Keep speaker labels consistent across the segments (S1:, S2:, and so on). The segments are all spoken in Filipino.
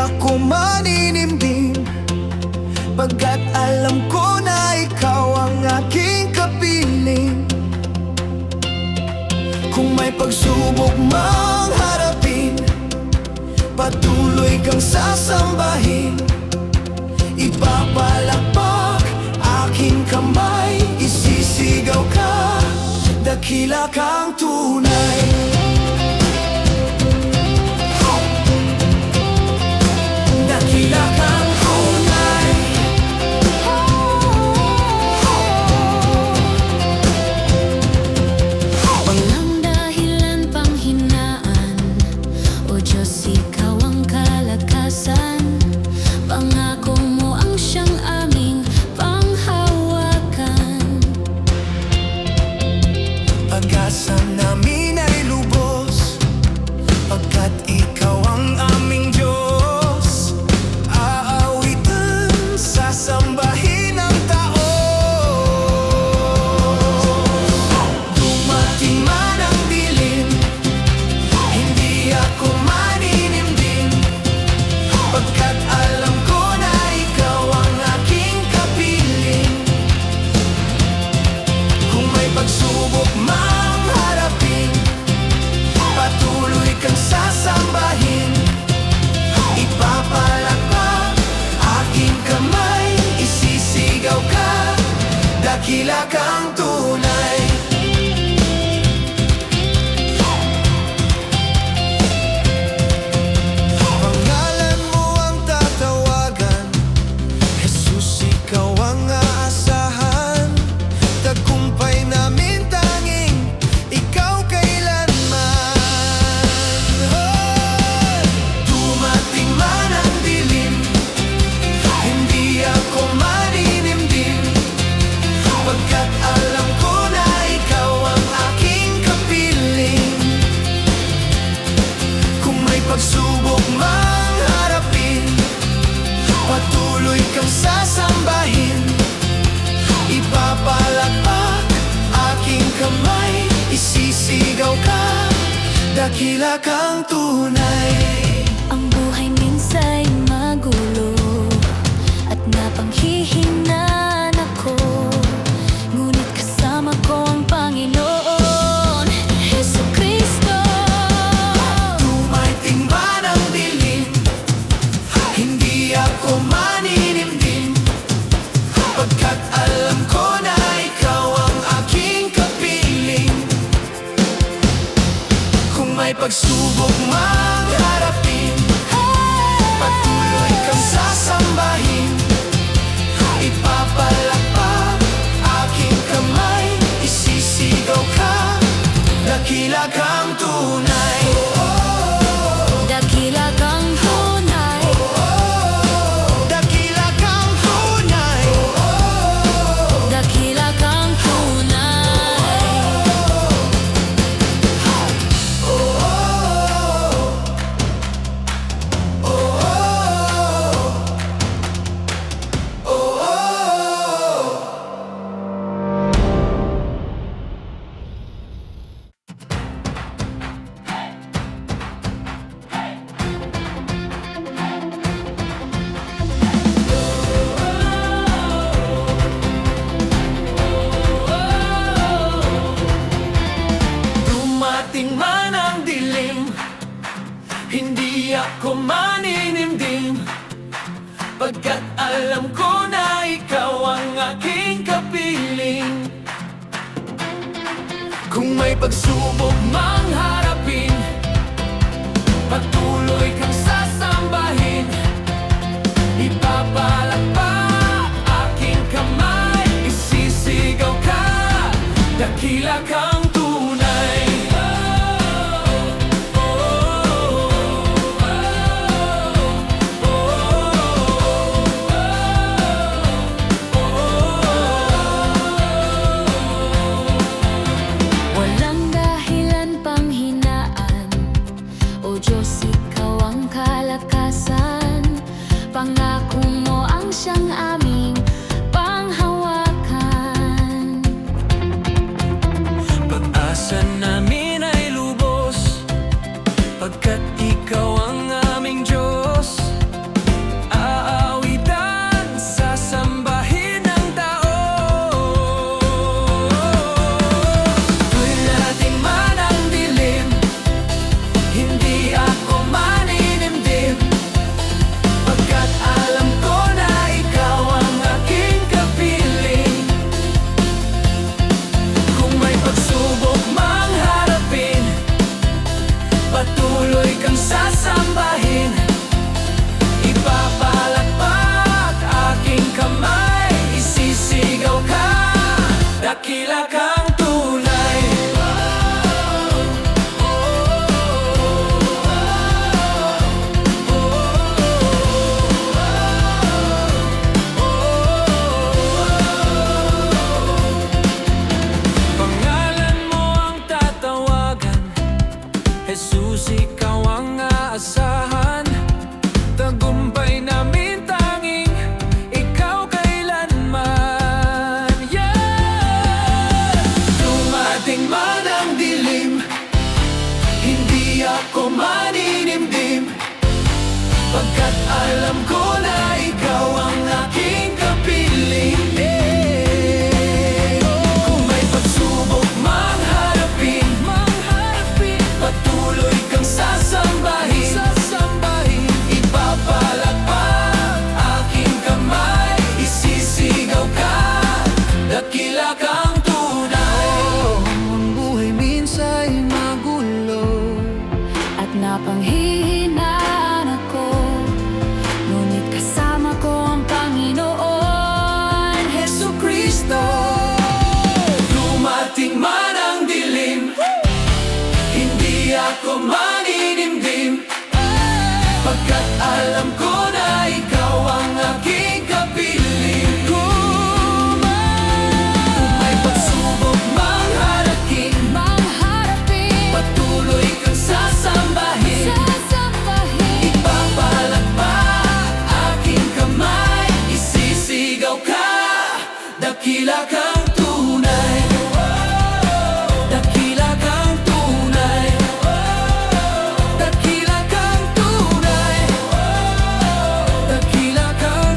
S1: ako maninimdim, pagkat alam ko na ikaw ang aking kapiling. Kung may pagsubok mang harapin, patuloy kang sasambahin. Ipapalakpak aking kamay, isisigaw ka, dakila kang tunay. Dakila kang tunay.
S2: Walang dahilan panghinaan, O Diyos, ikaw ang kalakasan. Pangako mo ang siyang aming panghawakan.
S1: Pag-asa namin ay lubos, pagkat ikaw ang aming Diyos. Aawitan, sasambahin ang taon. Dumating man ang dilim, hindi ako maninimdim, pagkat alam ko na ikaw ang aking kapiling. Kung may pagsubok mang harapin, patuloy kang sasambahin. Ipapalakpak aking kamay, isisigaw ka, dakila kang tunay. Pangalan mo ang tatawagan, Jesus, ikaw ang aasahan. Tagumpay namin tanging ikaw kailanman. Dumating man ang dilim, hindi ako maninimdim, pagkat alam ko na ikaw ang aking kapiling. Kung may pagsubok mang harapin, patuloy kang sasambahin. Ipapalakpak aking kamay, isisigaw ka, dakila kang tunay.
S2: Ang buhay minsa'y magulo at napanghihinaan ako, ngunit kasama ko ang Panginoon, Jesucristo.
S1: Dumating man ang dilim, hindi ako maninimdim, pagkat alam ko na ikaw ang aking kapiling. Kung may pagsubok mang harapin, patuloy kang sasambahin. Ipapalakpak aking kamay, isisigaw ka, dakila kang tunay.
S2: Dakila kang tunay.
S1: Dakila kang tunay.
S2: Dakila kang tunay.
S1: Dumating man ang dilim, hindi ako maninimdim, pagkat alam ko na ikaw ang aking kapiling. Kung may pagsubok mang harapin, patuloy kang sasambahin. Ipapalakpak aking kamay, isisigaw ka, dakila kang tunay.
S2: Walang dahilan panghinaan, O Diyos, ikaw ang kalakasan. Pangako mo ang siyang aming panghawakan.
S1: Pag-asa namin ay lubos, pagkat ikaw ang aming Diyos. ako maninimdim, pagkat alam ko na ikaw ang aking kapiling. Kung may pagsubok mang harapin, patuloy kang sasambahin. Ipapalakpak aking kamay, isisigaw ka, dakila kang tunay.
S3: Ang buhay minsa'y magulo
S2: At napanghihinaan ako, ngunit kasama ko ang Panginoon Jesucristo.
S1: Dumating man ang dilim, hindi ako maninimdim, pagkat alam ko na ikaw ang aking kapiling. Kung may pagsubok mang haraking, patuloy kang sasambahin. Ipapalakpak aking kamay, isisigaw ka, dakila kang tunay. Dakila kang tunay. Dakila kang tunay. Dakila kang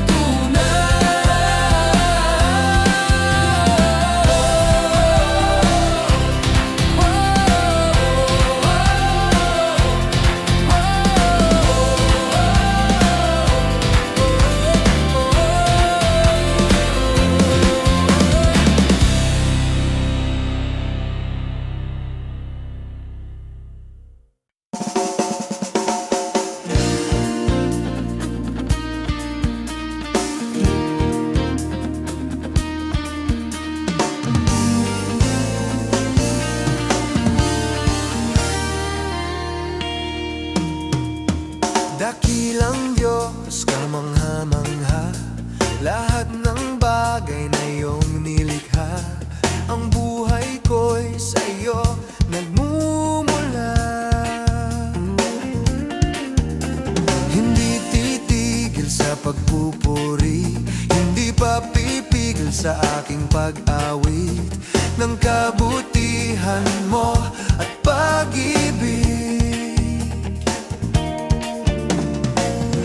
S4: Dakilang Diyos, kamangha-mangha, lahat ng bagay na iyong nilikha. Ang buhay ko'y sa iyo nagmumula. Hindi titigil sa pagpupuri, hindi pa pipigil sa aking pag-awit ng kabutihan mo at pag-ibig.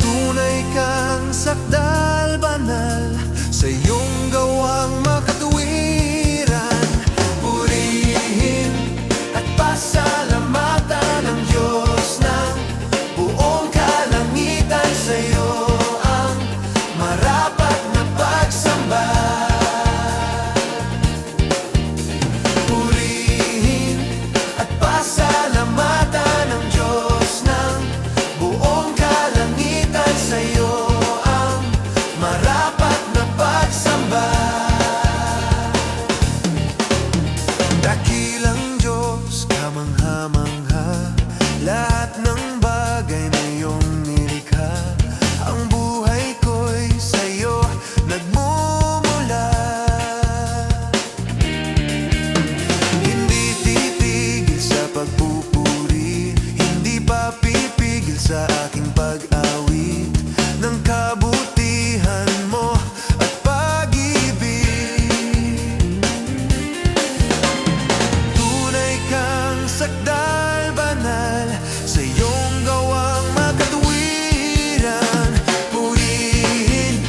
S4: Tunay kang sakdal banal, sa iyong gawang makatuwiran. Purihin at pasalamatan ng Diyos ng buong kalangitan. Sa iyo ang marapat na pagsamba. Purihin at pasalamatan ng Diyos ng buong kalangitan. Sa iyo ang marapat na pagsamba. Dakilang Diyos, kamangha-mangha, lahat ng bagay na iyong nilikha. Ang buhay ko'y sa iyo nagmumula. Hindi titigil sa pagpupuri, hindi pa pipigil sa aking pag-awit ng kabutihan mo at pag-ibig. Tunay kang sakdal banal, sa iyong gawang makatuwiran. Purihin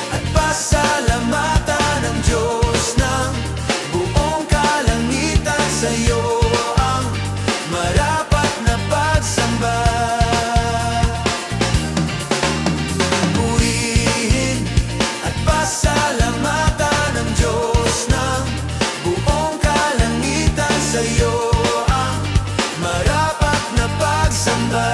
S4: at pasalamatan ng Diyos ng buong kalangitan. Sa iyo ang marapat na pagsamba. Purihin at pasalamatan ng Diyos ng buong kalangitan. Sa iyo ang marapat na pagsamba.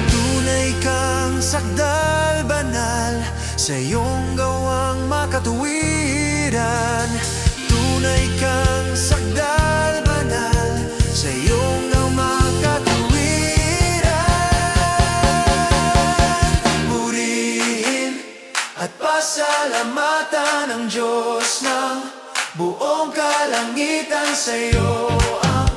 S4: Tunay kang sakdal banal, sa iyong gawang makatuwiran. Tunay kang sakdal banal, sa iyong gawang makatuwiran. Purihin at pasalamatan ng Diyos ng buong kalangitan. Sa iyo ang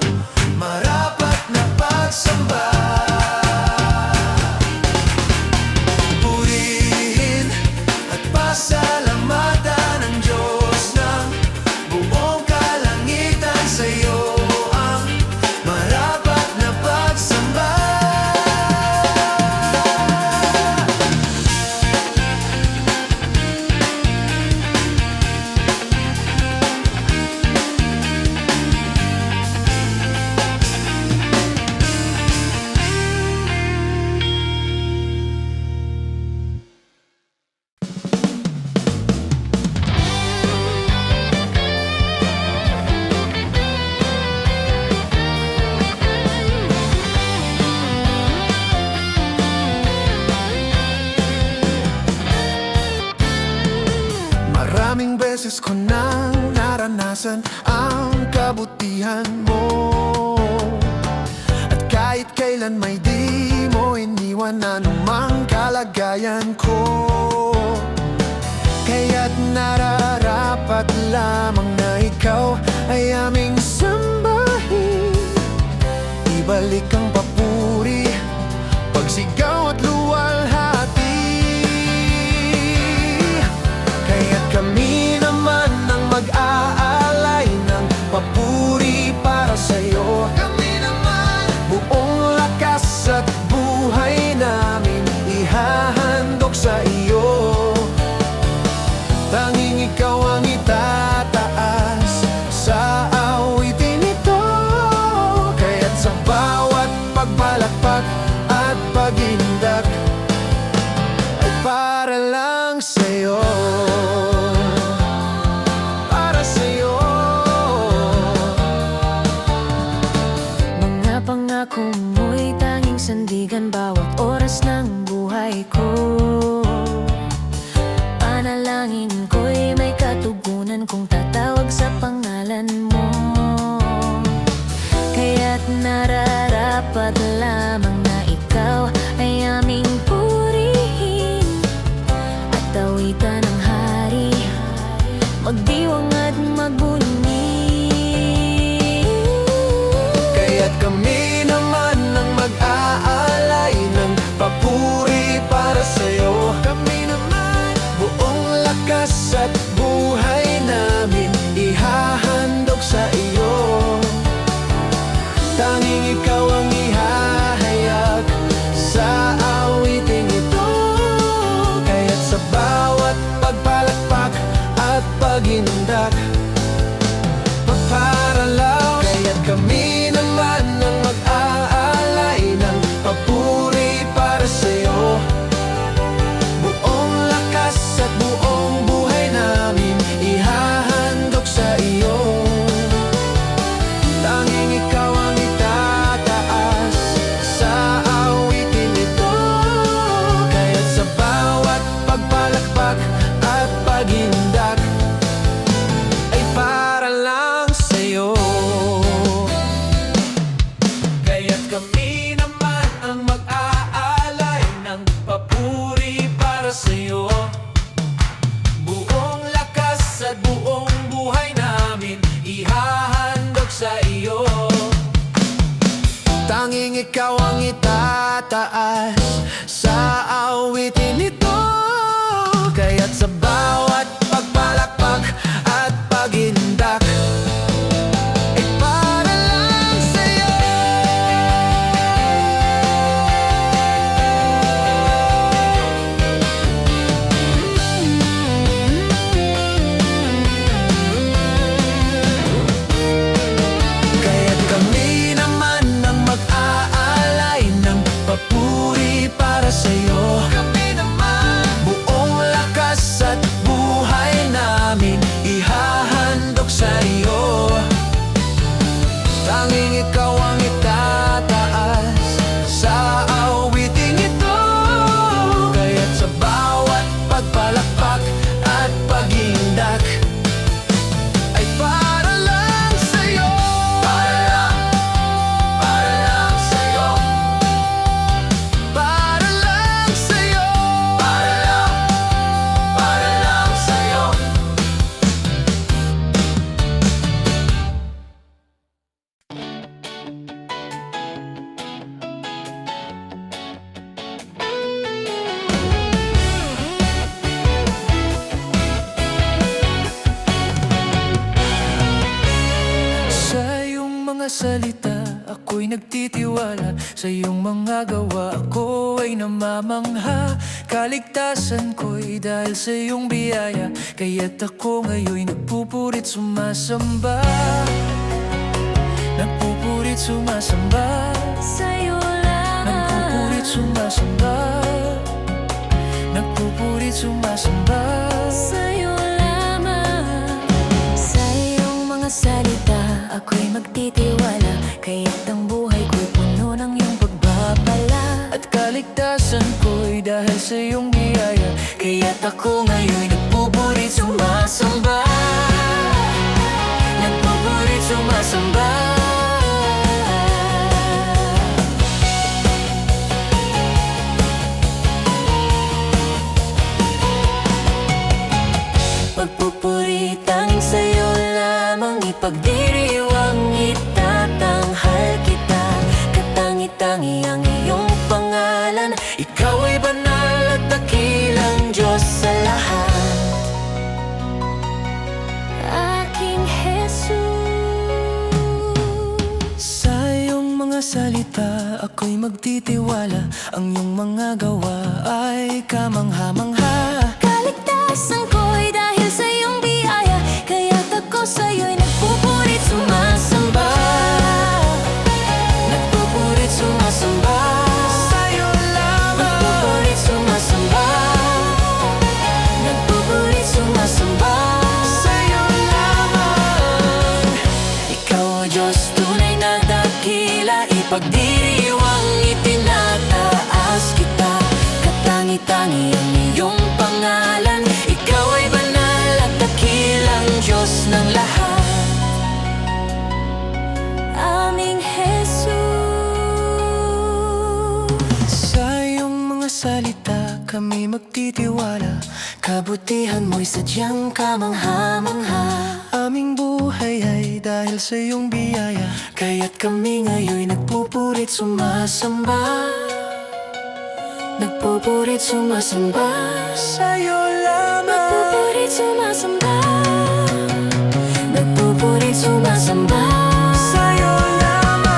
S4: naranasan ang kabutihan mo. At kahit kailan may di mo iniwan anumang kalagayan ko. Kaya't nararapat lamang na ikaw ay aming sambahin. Ibalik ang papuri, pagsigaw at luwalhati. Kaya't kami naman ang mag-aalay ng papuri para sa'yo. Kami naman buong lakas at buhay namin ihahandog sa iyo. Tanging ikaw ang itataas sa awitin ito. Kaya't sa bawat pagpalakpak at pag-indak ay para lang sa'yo. Para sa'yo.
S2: Mga pangako mo'y tanging sandigan bawat oras ng buhay ko. Panalangin ko'y may katugunan kung tatawag sa pangalan mo. Kaya't nararapat lamang na ikaw ay aming purihin at tawitan ng hari, magdiwang at magbunyi.
S4: Kaya't kami naman ang mag-aalay ng papuri para sa'yo. Kami naman buong lakas at buhay namin ihahandog sa iyo. Tanging ikaw ang ihahayag sa awiting ito. Kaya't sa bawat pagpalakpak at pag-indak pagparalaw. Kaya't kami naman ang mag-aalay ng papuri para sa'yo. Buong lakas at buong buhay namin ihahandog sa iyo. Tanging ikaw ang itataas sa awitin ito. Kaya't sa bawat pagpalakpak at pag-indak ay para lang sa'yo. Kaya't kami naman ang mag-aalay ng papuri para sa'yo. Buong lakas at buong buhay namin ihahandog sa iyo. Tanging ikaw ang itataas sa awitin ito. Kaya't sa bawat pagpalakpak at pag-indak ay para lang sa'yo. Kaya't kami naman ang mag-aalay ng papuri para sa'yo. Kami naman buong lakas at buhay namin ihahandog sa iyo. Tanging ikaw ang itataas sa awiting ito. Kaya't sa bawat pagpalakpak at pag-indak ay para lang sa'yo. Para lang sa'yo. Para lang sa'yo. Para lang sa'yo. Sa iyong mga salita ako'y nagtitiwala. Sa iyong mga gawa ako ay namamangha. Kaligtasan ko'y dahil sa iyong biyaya. Kaya't ako ngayon'y nagpupurit sumasamba. Nagpupurit sumasamba.
S2: Sa'yo lang
S4: Nagpupurit sumasamba. Nagpupurit sumasamba.
S2: sa'yo lamang. Sa iyong mga salita ako'y magtitiwala. Kaya't ang buhay ko'y puno ng iyong pagbabala.
S4: At kaligtasan ko'y dahil sa iyong biyaya. Kaya't ako ngayon'y nagpupurit sumasamba. salita, ako'y magtitiwala. Ang iyong mga gawa ay kamangha-mangha.
S2: Kaligtasan ko'y dahil sa iyong biyaya, kaya't ako sa'yo'y nagpupurit sumasamba. Nagpupurit sumasamba.
S4: Sa'yo lamang.
S2: Nagpupurit sumasamba. Nagpupurit sumasamba.
S4: Sa'yo lamang.
S2: Ikaw, O Diyos, tunay na dakila, ipagdiriwang itinataas kita. Katangi-tangi ang iyong pangalan, ikaw ay banal at dakilang Diyos ng lahat. Aming Jesus.
S4: Sa iyong mga salita kami magtitiwala. Kabutihan mo'y sadyang kamangha-mangha. Aming buhay ay dahil sa iyong biyaya, kaya't kami ngayon nagpupurit sumasamba.
S2: Nagpupurit sumasamba.
S4: Sa'yo lamang.
S2: Nagpupurit sumasamba. Nagpupurit sumasamba.
S4: Sa'yo lamang.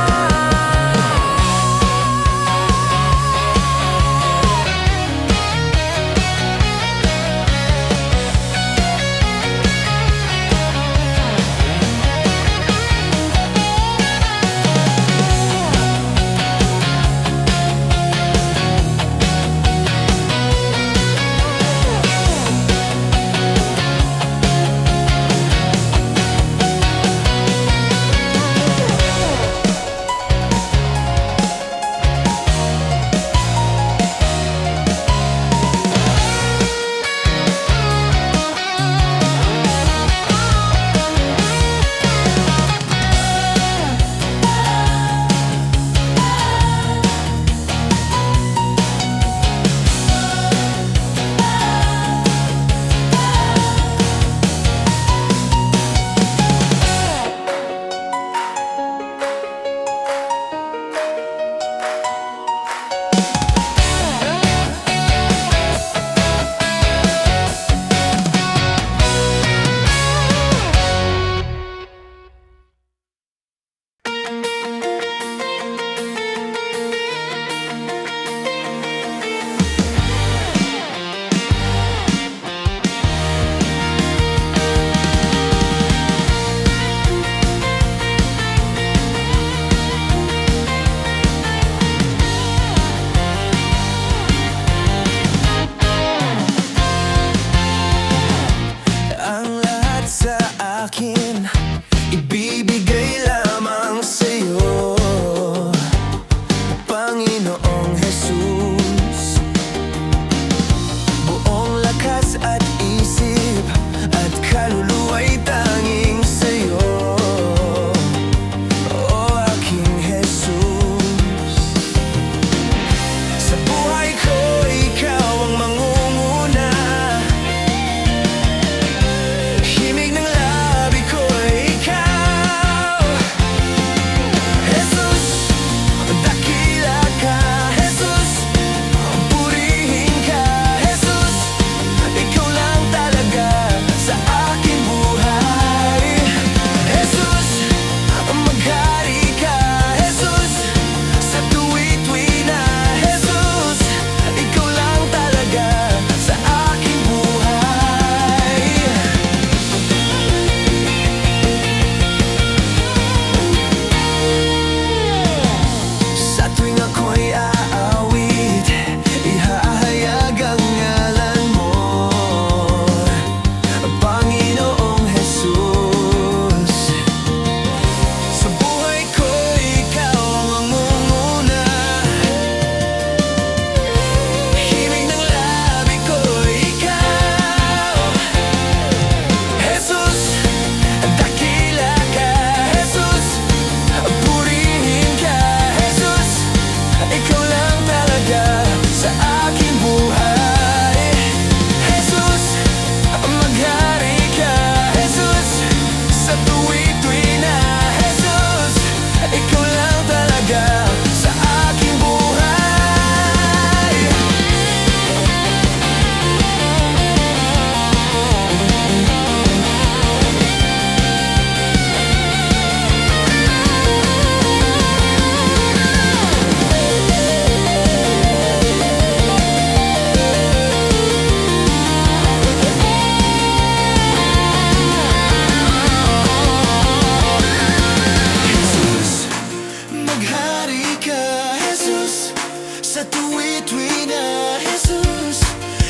S3: Sa tuwi-tuwi na Jesus,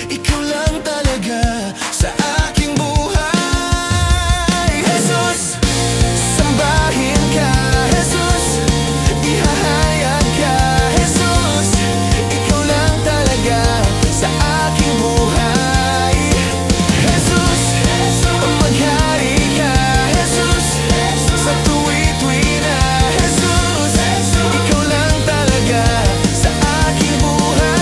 S3: ikaw lang talaga sa aking buhay. Jesus, sambahin ka. Jesus, ihahayag ka. Jesus, ikaw lang talaga sa aking buhay. Jesus, maghari ka. Jesus, sa tuwi-tuwi na Jesus, ikaw lang talaga sa aking buhay.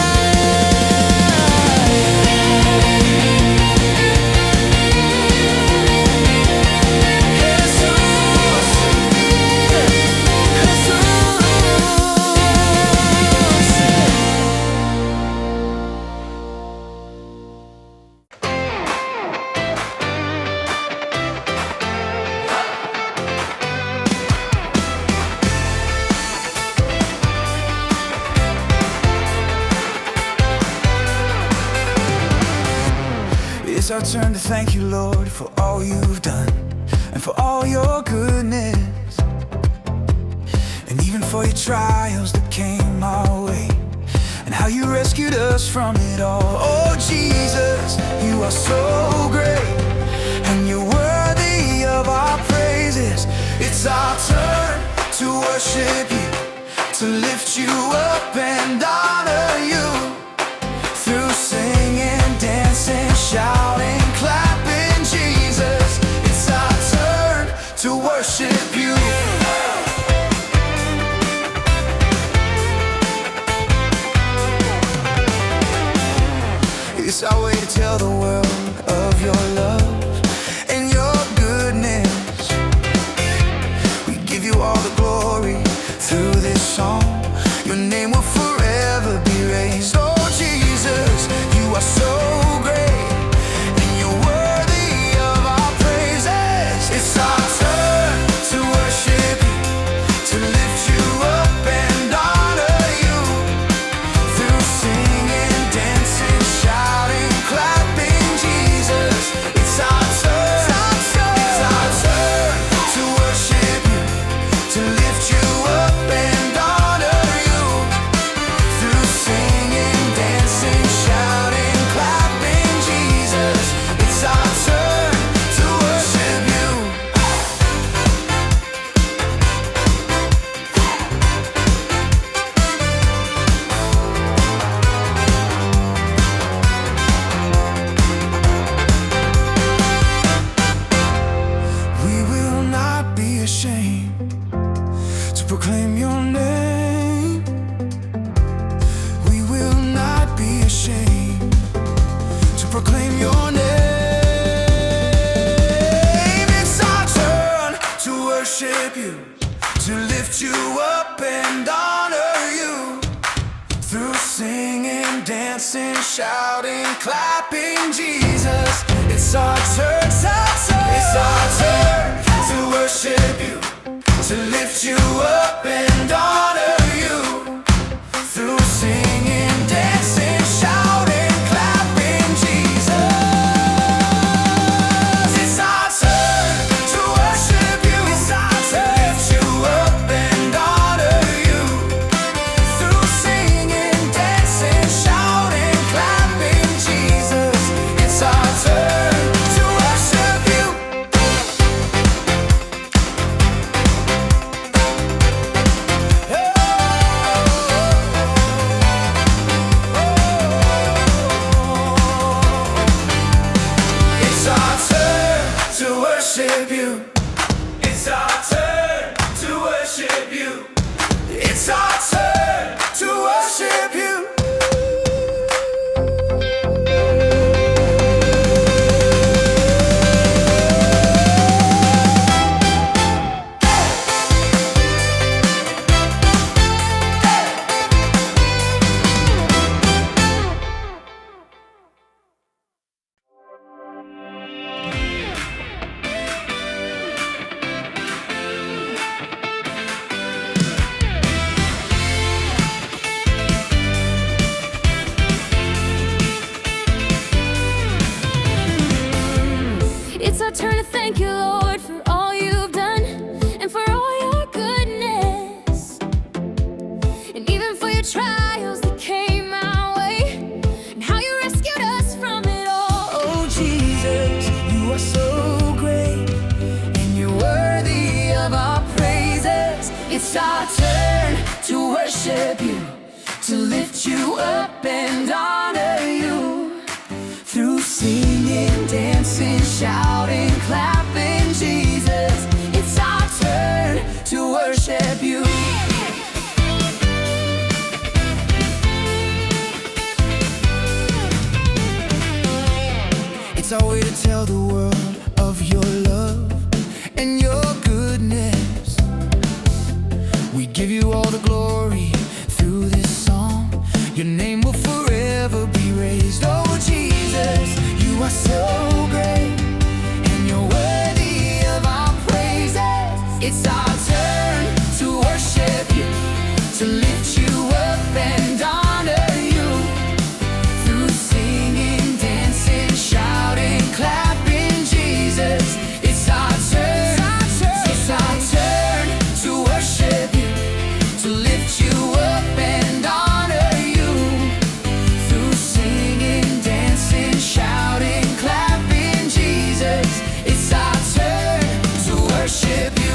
S5: It's our turn to thank you, Lord, for all you've done and for all your goodness, and even for your trials that came our way and how you rescued us from it all. Oh Jesus, you are so great and you're worthy of our praises. It's our turn to worship you, to lift you up and honor you. Through singing, dancing, shouting, clapping, Jesus, it's our turn to worship you. It's our way to tell the world of your love and your goodness. We give you all the glory through this song. Your name will forever be raised. Oh Jesus, you are so great and you're worthy of our praises. It's our turn to worship you, to lift you up and honor you. Through singing, dancing, shouting, clapping, Jesus, it's our turn. It's our turn to worship you, to lift you up and honor you. Through singing, dancing, shouting, clapping, Jesus, it's our turn to worship you. We will not be ashamed to proclaim your name. We will not be ashamed to proclaim your name. It's our turn to worship you, to lift you up and honor you. Through singing, dancing, shouting, clapping, Jesus, it's our turn. It's our turn to worship you, to lift you up and honor you. Through singing, dancing, shouting, clapping, Jesus, it's our turn to worship you. It's our turn to lift you up and honor you. Through singing, dancing, shouting, clapping, Jesus, it's our turn to worship you. Hey!
S2: reason for your trials that came our way, and how you rescued us from it all.
S4: Oh Jesus, you are so great, and you're worthy of our praises.
S2: It's our turn to worship you, to lift you up and honor you.
S4: Through singing, dancing, shouting, clapping, Jesus,
S2: It's our turn
S4: to worship you. It's our way to tell the world of your love and your goodness. We give you all the glory through this song. Your name will forever be raised. Oh Jesus, you are so great, and you're worthy of our praises.
S2: It's our turn to worship you, to lift you up and honor you.
S4: Through singing, dancing, shouting, clapping, Jesus,
S2: It's our turn,
S4: it's our turn to worship you, to lift you up and honor you. Through singing, dancing, shouting, clapping, Jesus,
S2: it's our turn
S4: to worship you.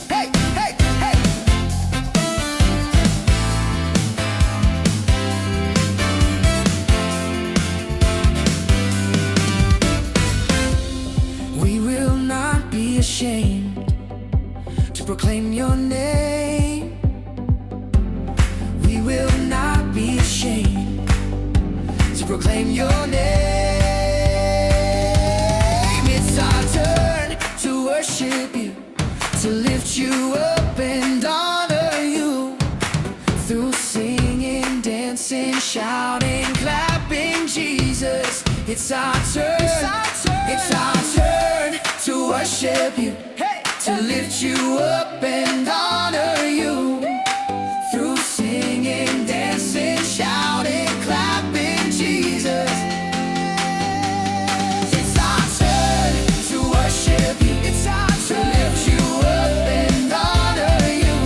S4: Hey, hey, hey. We will not be ashamed to proclaim your name. We will not be ashamed to proclaim your name. It's our turn to worship you, to lift you up and honor you. Through singing, dancing, shouting, clapping, Jesus, it's our turn. It's our turn to worship you, to lift you up and honor you. Through singing, dancing, shouting, clapping, Jesus, it's our turn to worship you. It's our turn to lift you up and honor you.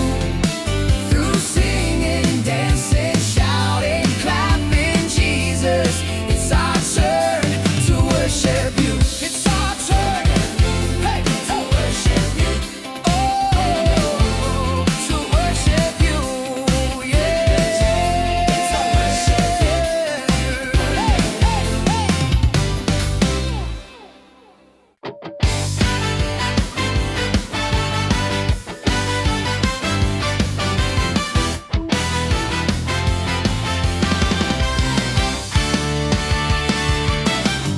S4: Through singing, dancing, shouting, clapping, Jesus, it's our turn to worship you. It's our turn, hey, to worship you. Oh, to worship you, yeah. To worship you. Hey, hey, hey.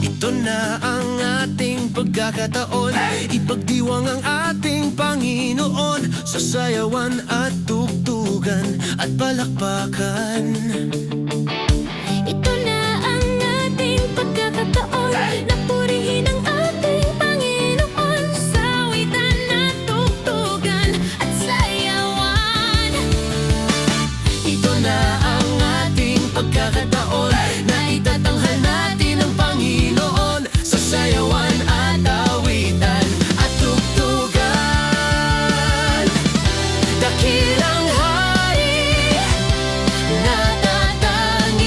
S4: Ito na ang ating pagkakataon, ipagdiwang ang ating Panginoon, sasayawan at tugtugan at palakpakan.
S2: Ito na ang ating pagkakataon, na purihin ang ating Panginoon, sawitan at tugtugan at sayawan.
S4: Ito na ang ating pagkakataon, na itatanghal natin ang Panginoon, sasayawan at awitan at tugtugan. Dakilang hari, natatanging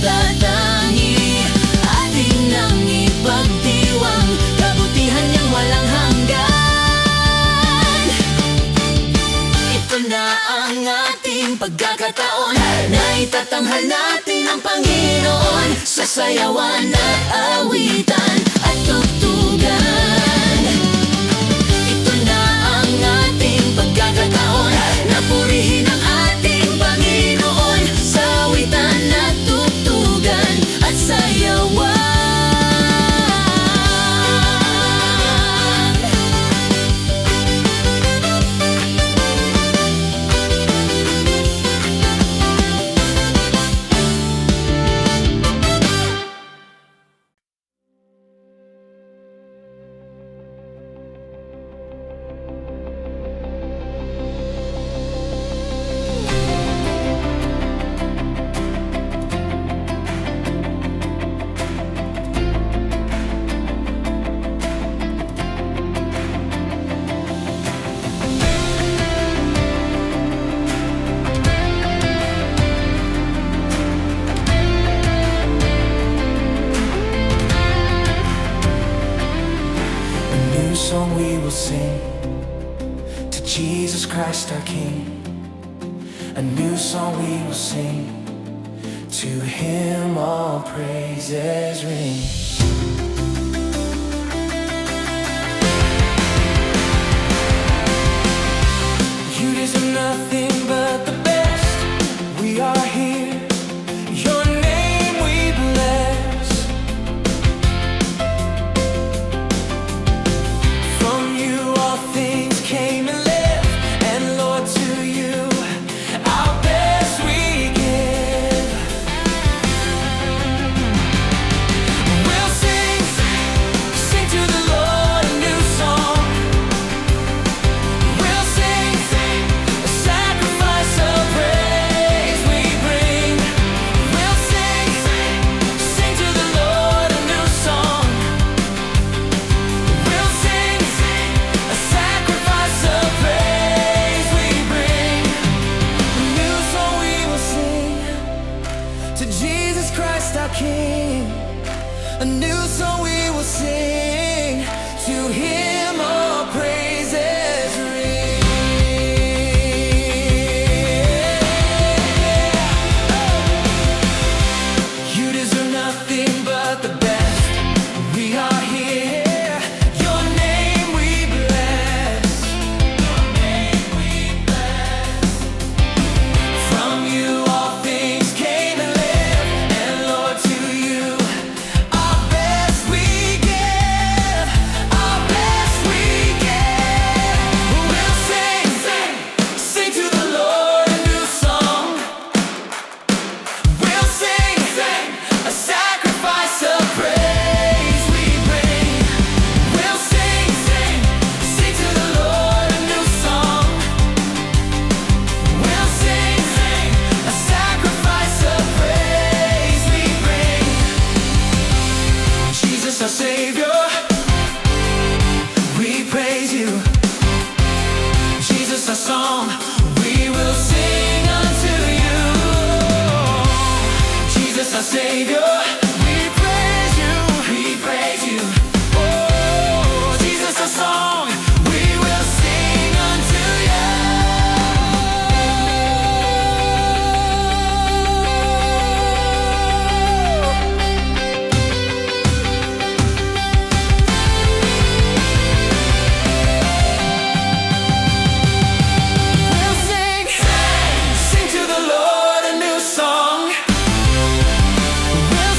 S2: magtatangi. Atin lang ipagdiwang kabutihan niyang walang hanggan. Ito na ang ating pagkakataon na itatanghal natin ang Panginoon sa sayawan at awitan at tugtugan. Ito na ang ating pagkakataon na purihin ang ating Panginoon sa awitan at tugtugan at sayawan.
S5: A new song we will sing to Jesus Christ our King. A new song we will sing, to Him all praises ring. You deserve nothing but the best. We are here, your name we bless. From you all things came and lived, and Lord, to you our best we give. We'll sing, sing to the Lord a new song. We'll sing, a sacrifice of praise we bring. We'll sing, sing to the Lord a new song. We'll sing, a sacrifice of praise we bring. A new song we will sing to Jesus Christ our King. A new song we will sing, to Him all praises ring. You deserve nothing but the best. We are here, your name we bless. Your name we bless. From you all things came and lived, and Lord, to you our best we give. Our best we give. We'll sing, sing to the Lord a new song. We'll sing, a sacrifice of praise we bring. We'll sing, sing to the Lord a new song. We'll sing, a sacrifice of praise we bring. Jesus our Savior, we praise you. Jesus our song, we will sing unto you. Jesus our Savior, we praise you. We praise you. Oh, Jesus our song, we will sing unto you. We'll sing, sing to the Lord a new song. We'll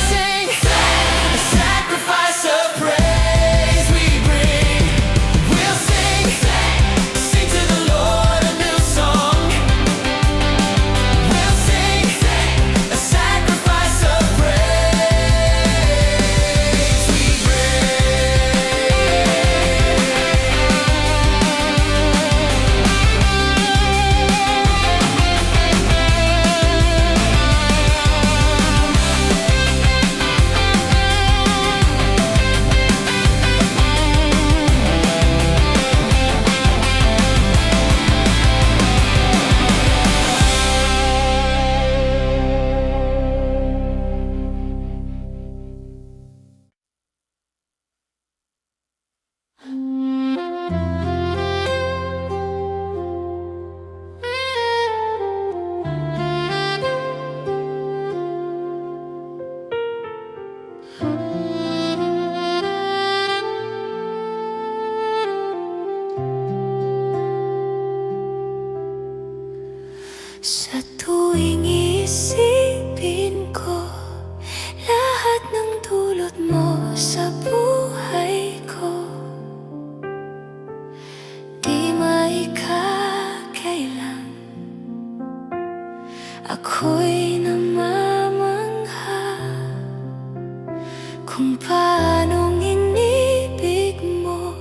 S2: kung paanong inibig mo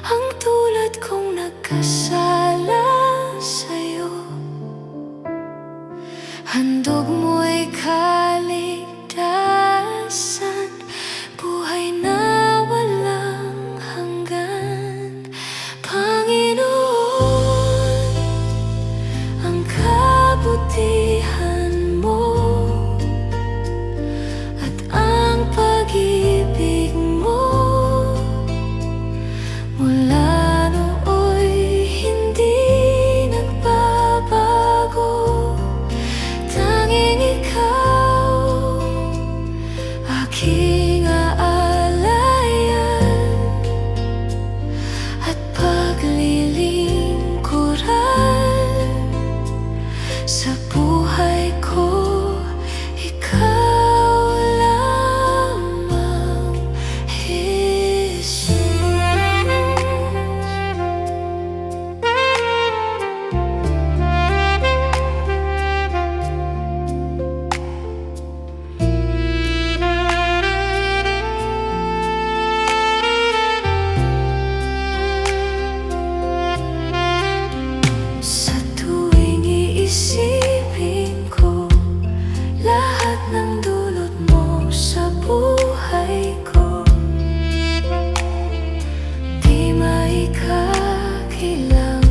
S2: ang tulad kong nagkasala sa'yo. Handog mo'y kaligtasan, buhay na walang hanggan. Panginoon, ang kabutihan mo at ang pag-ibig mo mula nooy hindi nagbabago. Tanging ikaw aking aalayan at paglilingkuran. Sa buhay ko, ikaw lamang, Jesus. Sa tuwing iisipin ko lahat ng dulot mo sa buhay ko, di maikakilang.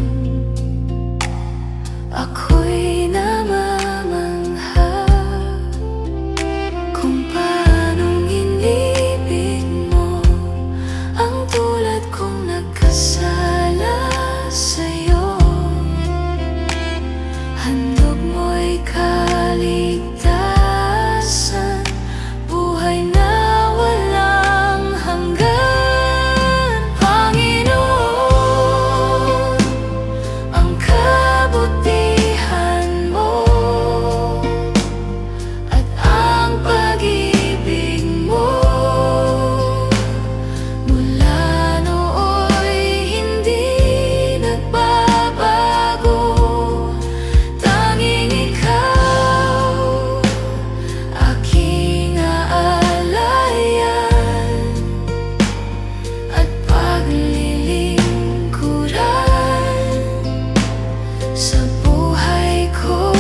S2: Ako'y namamangha kung paanong inibig mo ang tulad kong nagkasala sa'yo. Handog mo'y kaligtasan, buhay na walang hanggan. Panginoon, ang kabutihan mo at ang pag-ibig mo mula nooy hindi nagbabago. Tanging ikaw aking aalayan at paglilingkuran. Sa buhay ko,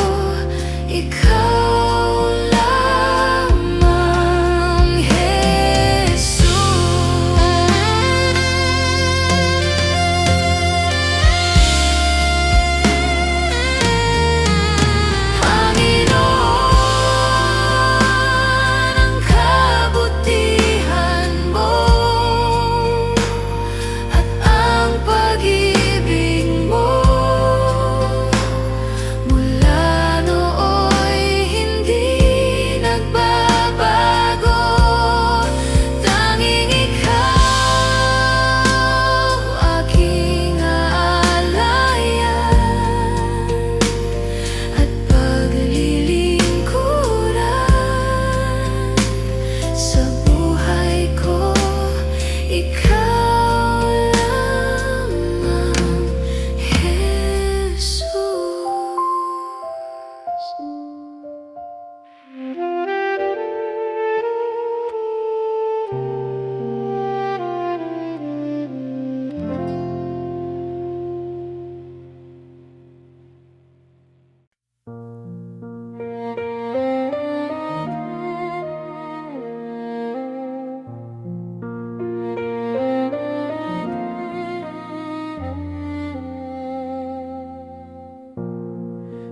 S2: ikaw lamang, Jesus. Panginoon, ang kabutihan mo at ang pag-ibig mo mula nooy hindi nagbabago. Tanging ikaw aking aalayan at paglilingkuran. Sa buhay ko, ikaw lamang, Jesus.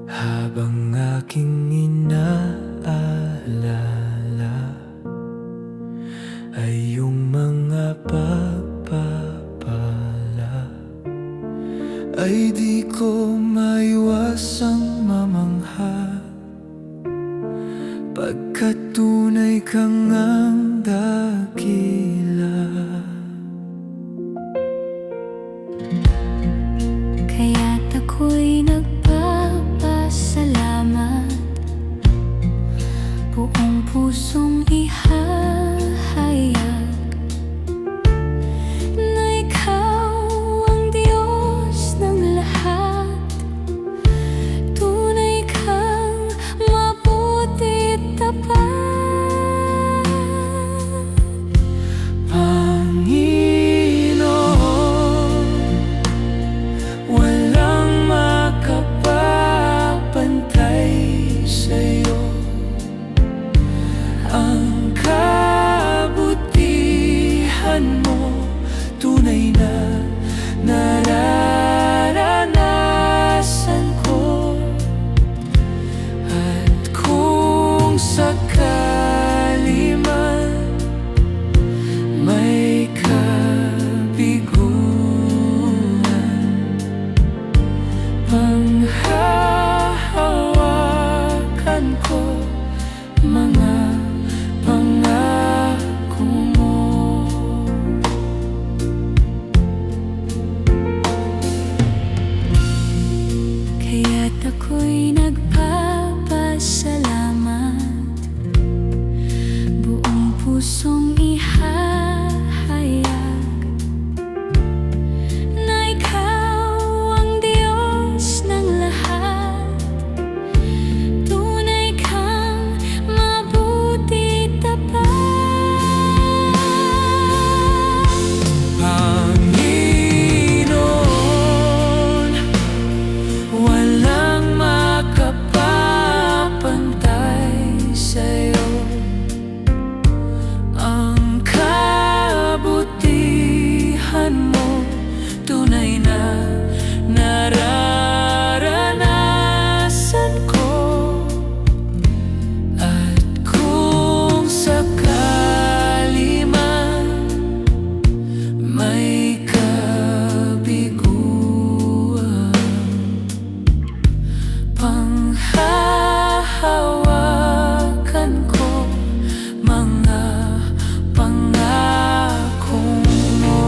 S4: Habang aking inaalala ay iyong mga pagpapala, ay di ko maiwasang mamangha, pagkat tunay kang ang dakila.
S2: Kaya't ako'y nagpapasalamat, buong pusong ihahayag na ikaw ang Diyos ng lahat. Tunay kang mabuti at tapat.
S4: Ang kabutihan mo tunay na nararanasan ko. At kung sakali man may kabiguan, panghahawakan ko mga pangako mo.
S2: Kaya't ako'y nagpapasalamat, buong pusong ihahayag na ikaw ang Diyos ng lahat. Tunay kang mabuti tapat.
S4: Panginoon, walang makapapantay sa'yo. Ang kabutihan mo tunay na nararanasan ko. At kung sakali man may kabiguan, panghahawakan ko mga pangako mo.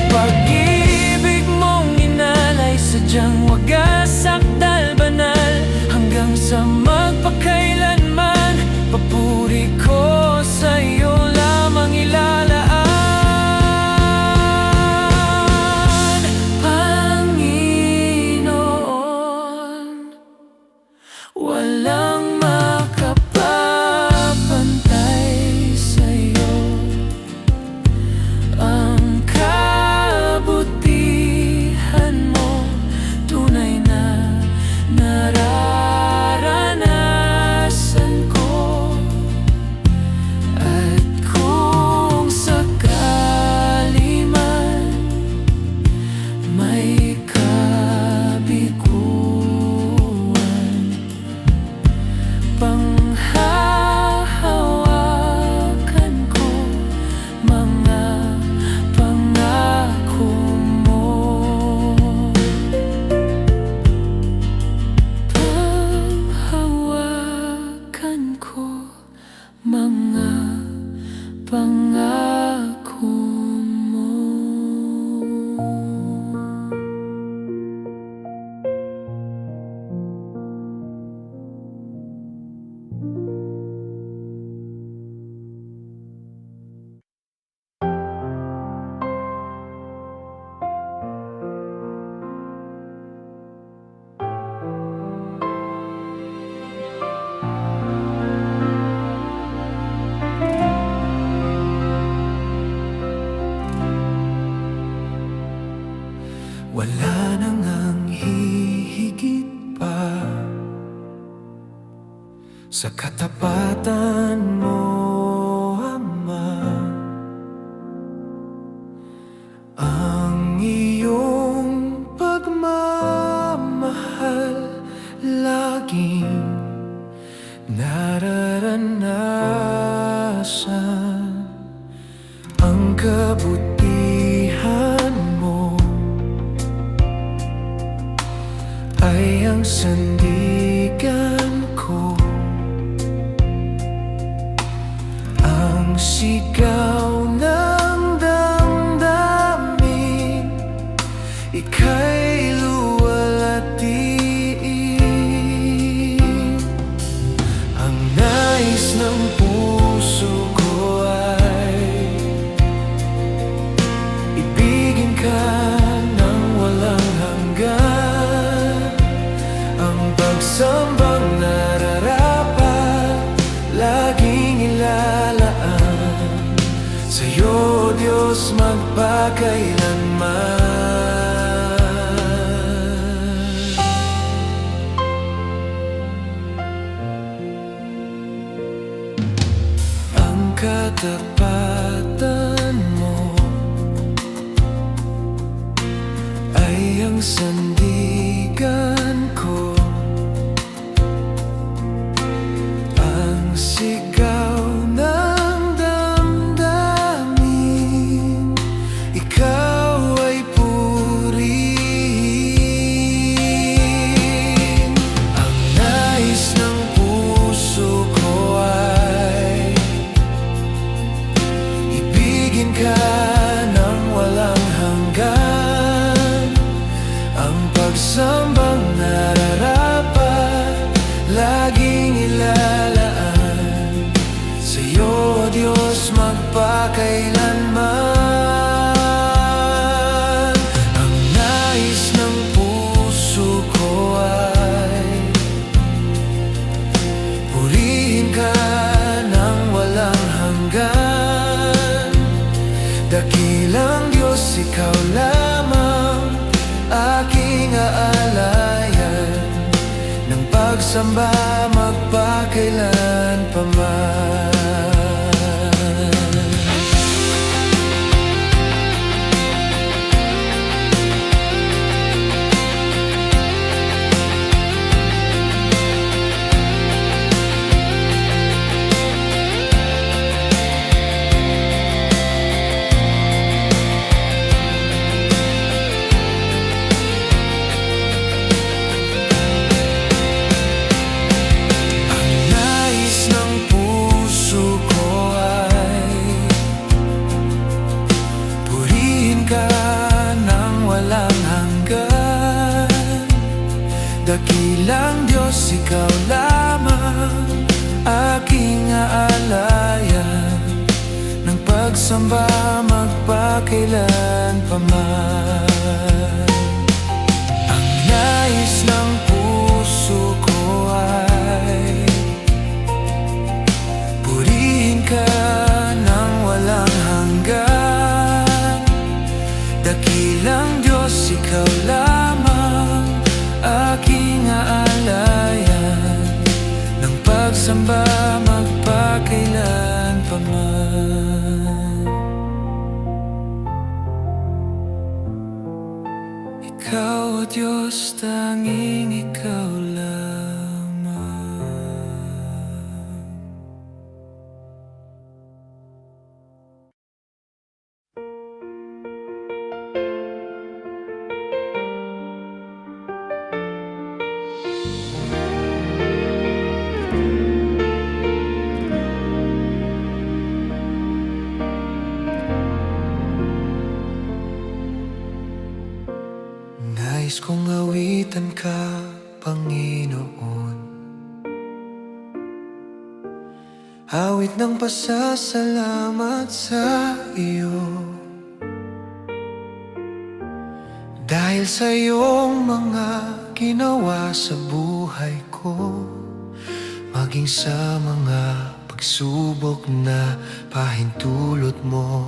S4: Pag-ibig mong inalay sadyang wagas at dalbanal, hanggang sa magpakailanman. Papuri ko sa'yo lamang ilalaan. Panginoon, walang makapapantay sa'yo. Ang kabutihan mo tunay na nararanasan ko. At kung sakali man may kabiguan, panghahawakan ko mga pangako mo. Panghahawakan ko mga pangako mo. Wala nang ang hihigit pa sa katapatan mo, Ama. Ang iyong pagmamahal laging nararanasan. Ang kabutihan mo ay ang sandigan ko. Ang sigaw ng damdamin, ika'y luwalhatiin. Ang nais ng puso ko ay sa'yo, Diyos, magpakailanman. Ang katapatan mo ay ang sandigan ko, ang sigaw ng damdamin, ikaw ay purihin. Ang nais ng puso ko ay ibigin ka ng walang hanggan, ang pagsambang nararapat laging ilalaan sa'yo, Diyos, magpakailanman. Ang nais ng puso ko ay purihin ka ng walang hanggan. Dakilang Diyos, ikaw lamang aking aalayan, ng pagsamba magpakailan pa man. Dakilang Diyos, ikaw lamang aking aalayan, ng pagsamba magpakailan pa man. Ang nais ng puso ko ay purihin ka ng walang hanggan. Dakilang Diyos, ikaw lamang aking aalayan, ng pagsamba magpakailan pa man. Ikaw, O Diyos, tanging ikaw lamang. Nais kong awitan ka, Panginoon, awit ng pasasalamat sa iyo, dahil sa iyong mga ginawa sa buhay ko, maging sa mga pagsubok na pahintulot mo.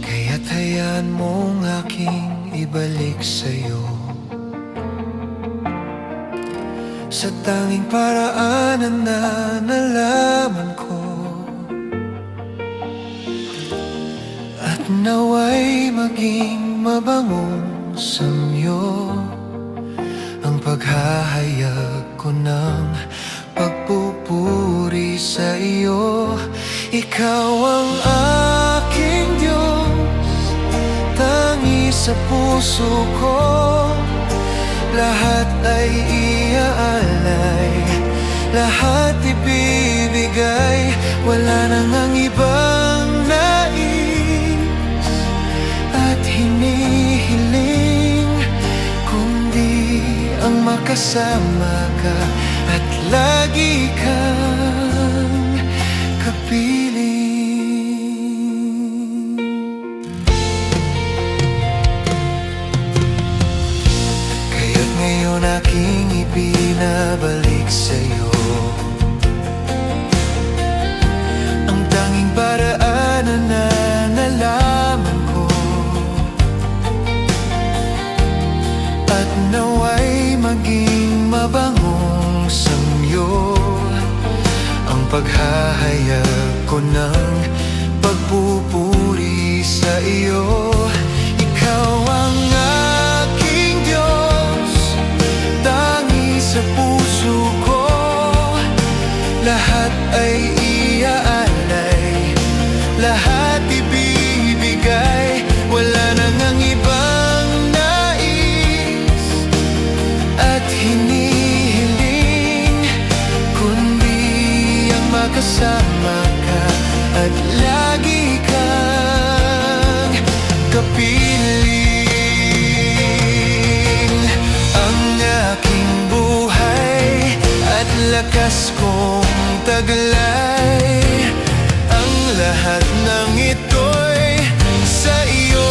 S4: Kaya't hayaan mong aking ibalik sa'yo, sa tanging paraanan na nalaman ko, at naway maging mabangong samyo ang paghahayag ko ng pagpupuri sa iyo. Ikaw ang aking Diyos, tangi sa puso ko, lahat ay iaalay, lahat ibibigay, wala nang ang ibang nais at hinihiling, kundi ang makasama ka at lagi kang kapiling. Kaya't ngayon aking ibinabalik sa'yo
S3: paghahayag ko ng pagpupuri sa iyo. Ikaw ang aking Diyos, tangi sa puso ko. Lahat ay iaalay, lahat ibibigay. Wala nang ang ibang nais at hinihiling, kundi ang makasama ka at lagi kang kapiling. Ang aking buhay at lakas kong taglay, ang lahat ng ito'y sa iyo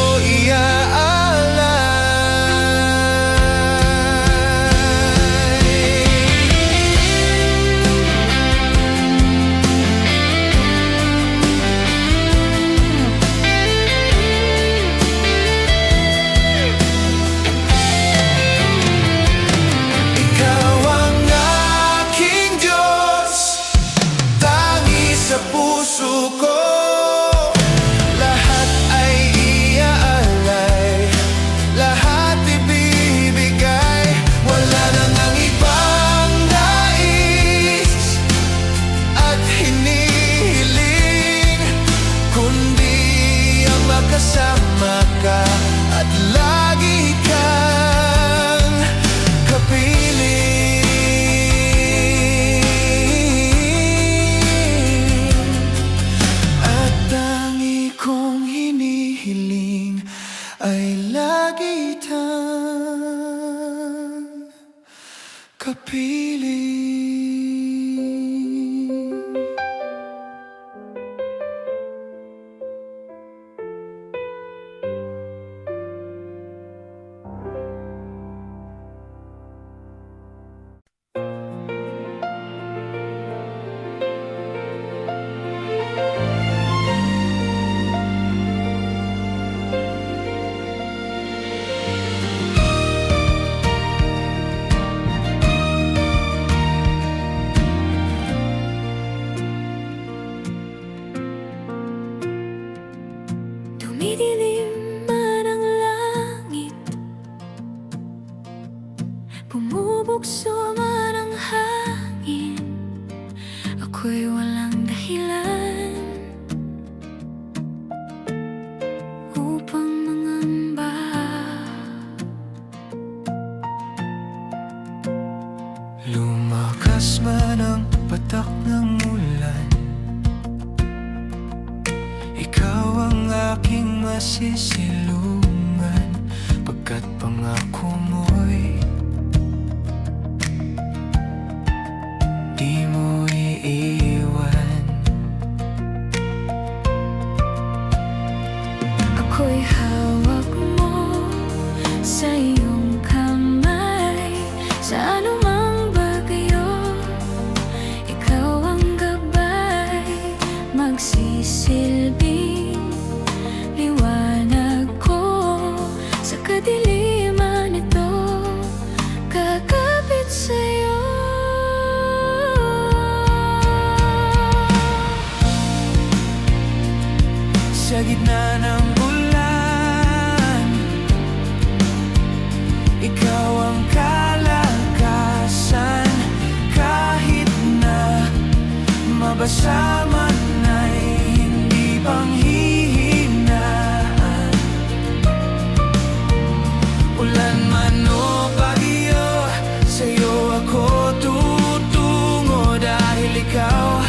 S3: Ikaw ang aking Diyos, tangi sa puso ko. Lahat ay iaalay, lahat ibibigay. Wala nang ang ibang nais at hinihiling, kundi ang makasama ka at lagi kang kapiling. At tangi kong hinihiling ay lagi tang kapiling.
S2: Dumidilim man ang langit, bumubugso man ang hangin, ako'y walang dahilan upang mangamba.
S3: Lumakas man ang patak ng ulan, ikaw ang aking masisilungan, pagkat pangako mo'y di mo iiwan.
S2: Ako'y hawak mo sa iyong kamay, sa anumang bagyo, ikaw ang gabay, magsisilbing liwanag ko sa kadiliman ito, kakapit sa'yo.
S3: Sa gitna ng ulan, ikaw ang kalakasan. Kahit na mabasa man ay hindi panghihinaan. Ulan man o bagyo, sa'yo ako tutungo, dahil ikaw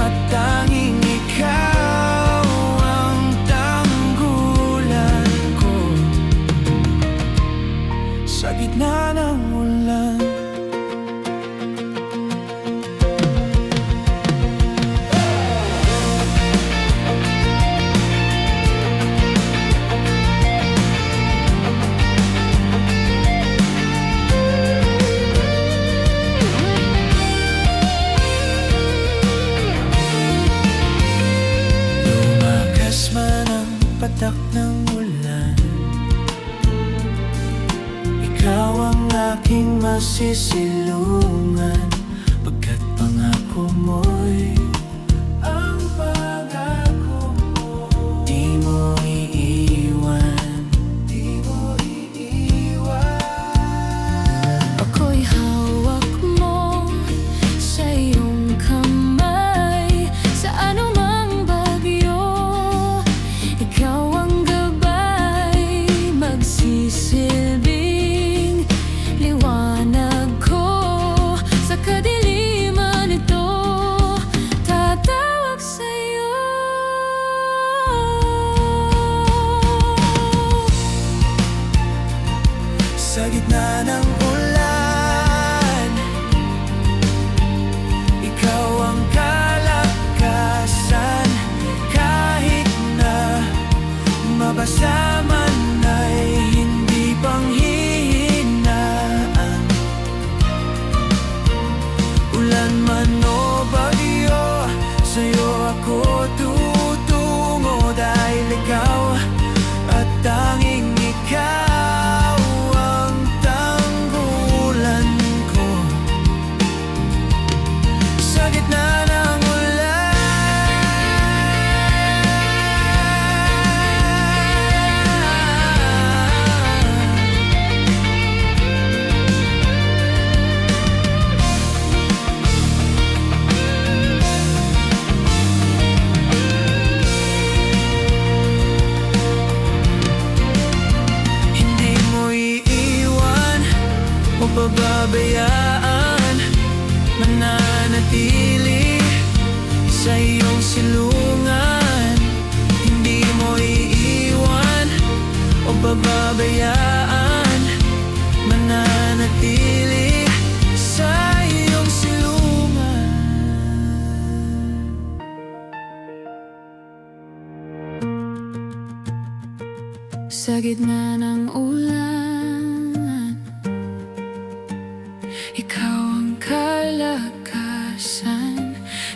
S3: at tanging ikaw ang tanggulan ko. Sa gitna ng ulan, patak ng ulan, ikaw ang aking masisilungan, pagkat pangako pangako mo'y ang pangako mo. Di mo iiwan, di mo iiwan.
S2: Ako'y hawak mo sa iyong kamay. Sa anumang bagyo, ikaw ang gabay. Magsisilbing liwanag ko sa kadiliman ito. Tatawag sa'yo.
S3: Sa gitna ng ulan, ikaw ang kalakasan. Kahit na mabasa man ay hindi panghihinaan. Ulan man o bagyo, sa'yo ako tutungo. Dahil ikaw at tanging ikaw ang tanggulan ko. Sa gitna ng hindi mo iiwan o pababayaan, mananatili sa iyong silungan. Hindi mo iiwan o pababayaan, mananatili sa iyong silungan.
S2: Sa gitna ng ulan, ikaw ang kalakasan.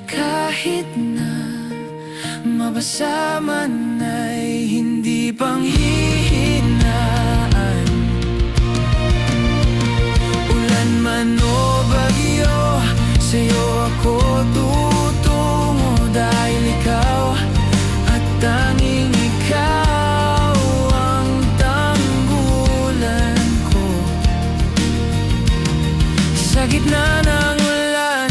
S2: Kahit na
S3: Mabasa man ay hindi panghihinaan. Ulan man o bagyo, sa'yo ako tutungo. Dahil ikaw at tanging ikaw ang tanggulan ko. Sa gitna ng ulan,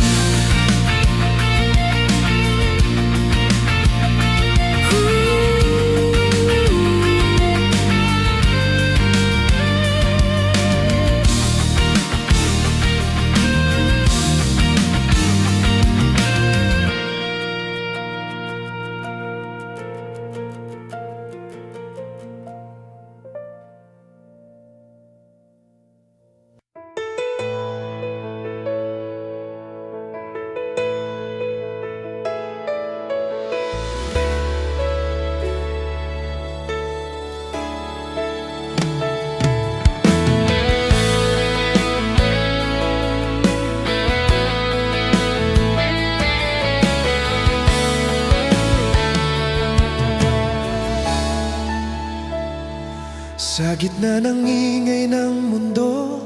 S3: sa gitna ng ingay ng mundo,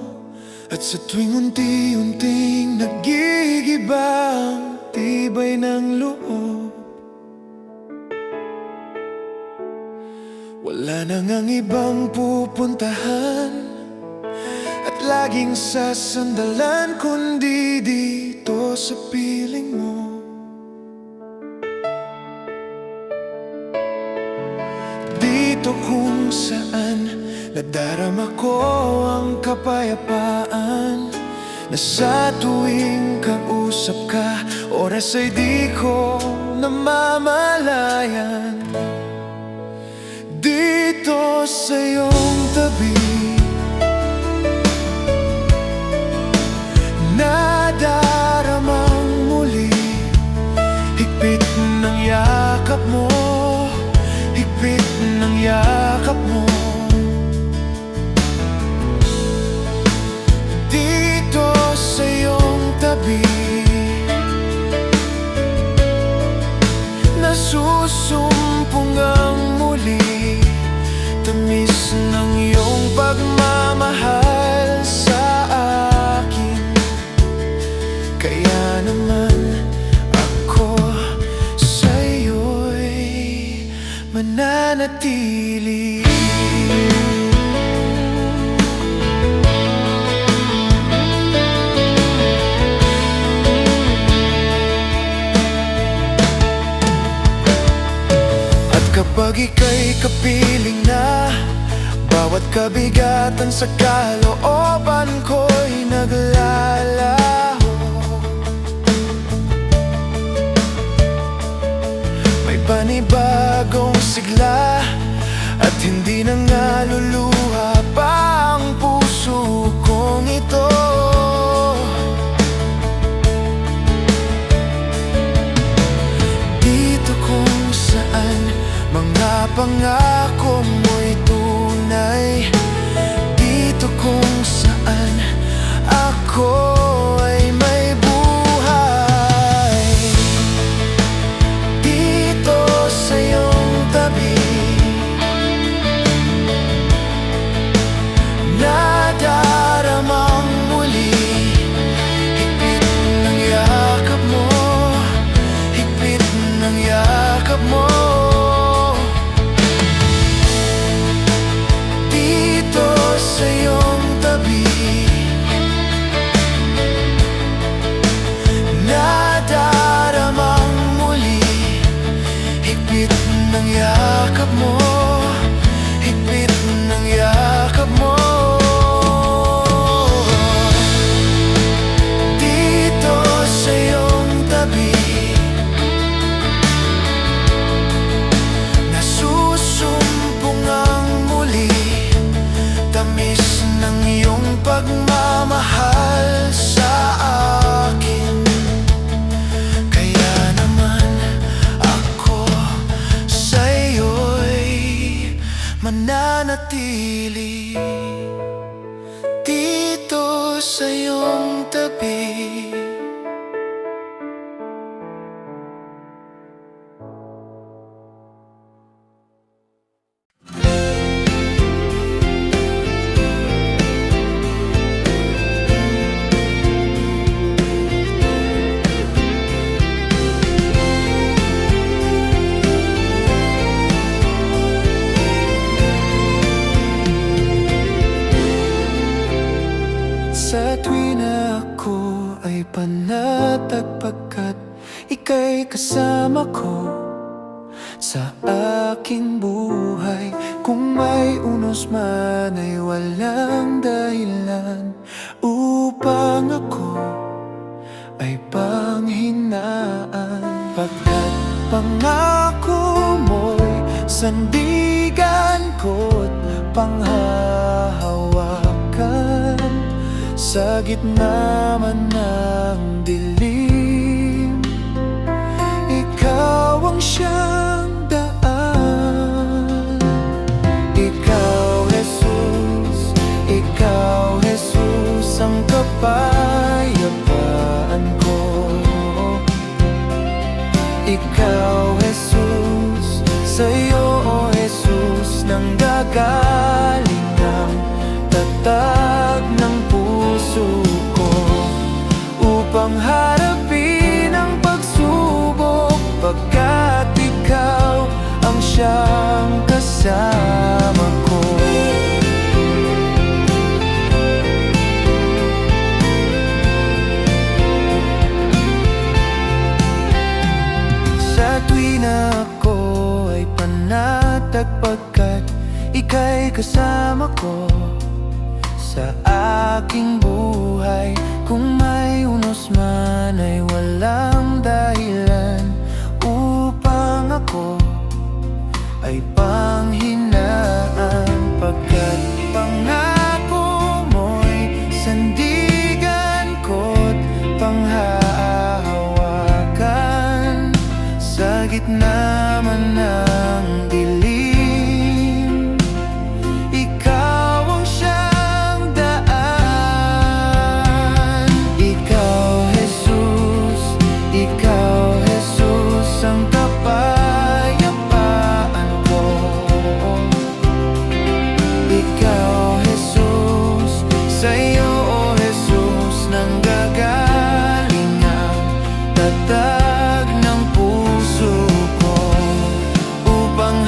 S3: at sa tuwing unti-unting nagigiba ang tibay ng loob, wala nang ang ibang pupuntahan at laging sasandalan kundi dito sa piling mo. Dito kung saan nadarama ko ang kapayapaan, na sa tuwing kausap ka, oras ay di ko namamalayan. Dito sa iyong tabi, nadaramang muli, higpit ng yakap mo, higpit ng yakap mo. Dito sa iyong tabi, nasusumpong ang muli, tamis ng iyong pagmamahal sa akin. Kaya naman mananatili. At kapag ika'y kapiling na, bawat kabigatan sa kalooban ko'y naglalaho. May panibagong sigla at hindi na nga luluha pa ang puso kong ito. Dito kung saan mga pangako mo'y tunay, dito kung saan ako ay may buhay. Dito sa iyong tabi, nadaramang muli, higpit ng yakap mo, higpit ng yakap mo. Dito sa iyong tabi, nadaramang muli, higpit ng yakap mo, higpit ng yakap mo. Dito sa iyong tabi, nasusumpong ang muli, tamis ng iyong pagmamahal sa akin. Kaya naman ako sa iyo'y mananatili. Dito sa iyong tabi, sa tuwi na ako ay panatag pagkat ika'y kasama ko sa aking buhay. Kung may unos man ay walang dahilan upang ako ay panghinaan, pagkat pangako mo'y sandigan ko't panghahawakan. Sa gitna man ng dilim, ikaw ang siyang daan. Ikaw, Jesus, ikaw, Jesus, ang kapayapaan ko. Ikaw, Jesus, sa'yo, O Jesus, nanggagaling ang tatag ng puso ko, upang harapin ang pagsubok, pagkat ikaw ang siyang kasama ko. Sa tuwi na ako ay panatag pagkat ika'y kasama ko sa aking buhay. Kung may unos man ay walang dahilan upang ako ay panghinaan, pagkat pangako mo'y sandigan ko't panghahawakan. Sa gitna man ng dilim, ikaw ang siyang daan. Ikaw, Jesus, ikaw, Jesus, ang kapayapaan ko. Ikaw, Jesus, sa'yo, O Jesus, nanggagaling ang tatag ng puso ko, upang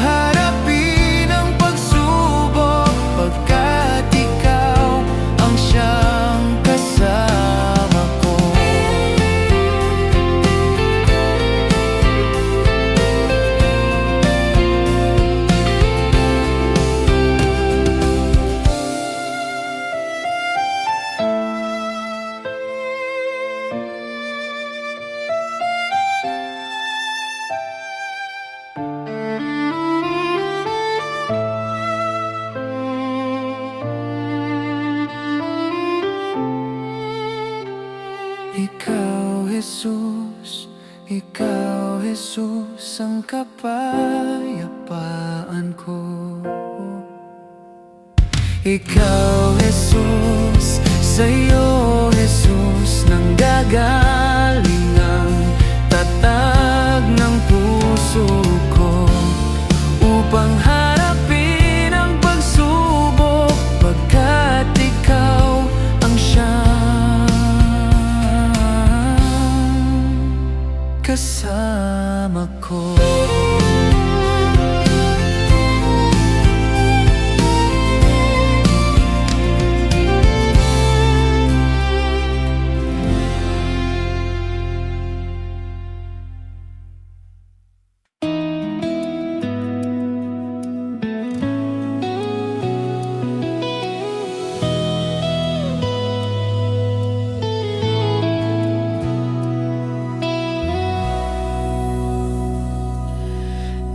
S3: kapayapaan ko. Ikaw, Jesus, sa'yo, Jesus, nanggagaling ang tatag ng puso ko upang harapin ang pagsubok, pagkat ikaw ang siyang kasama ko.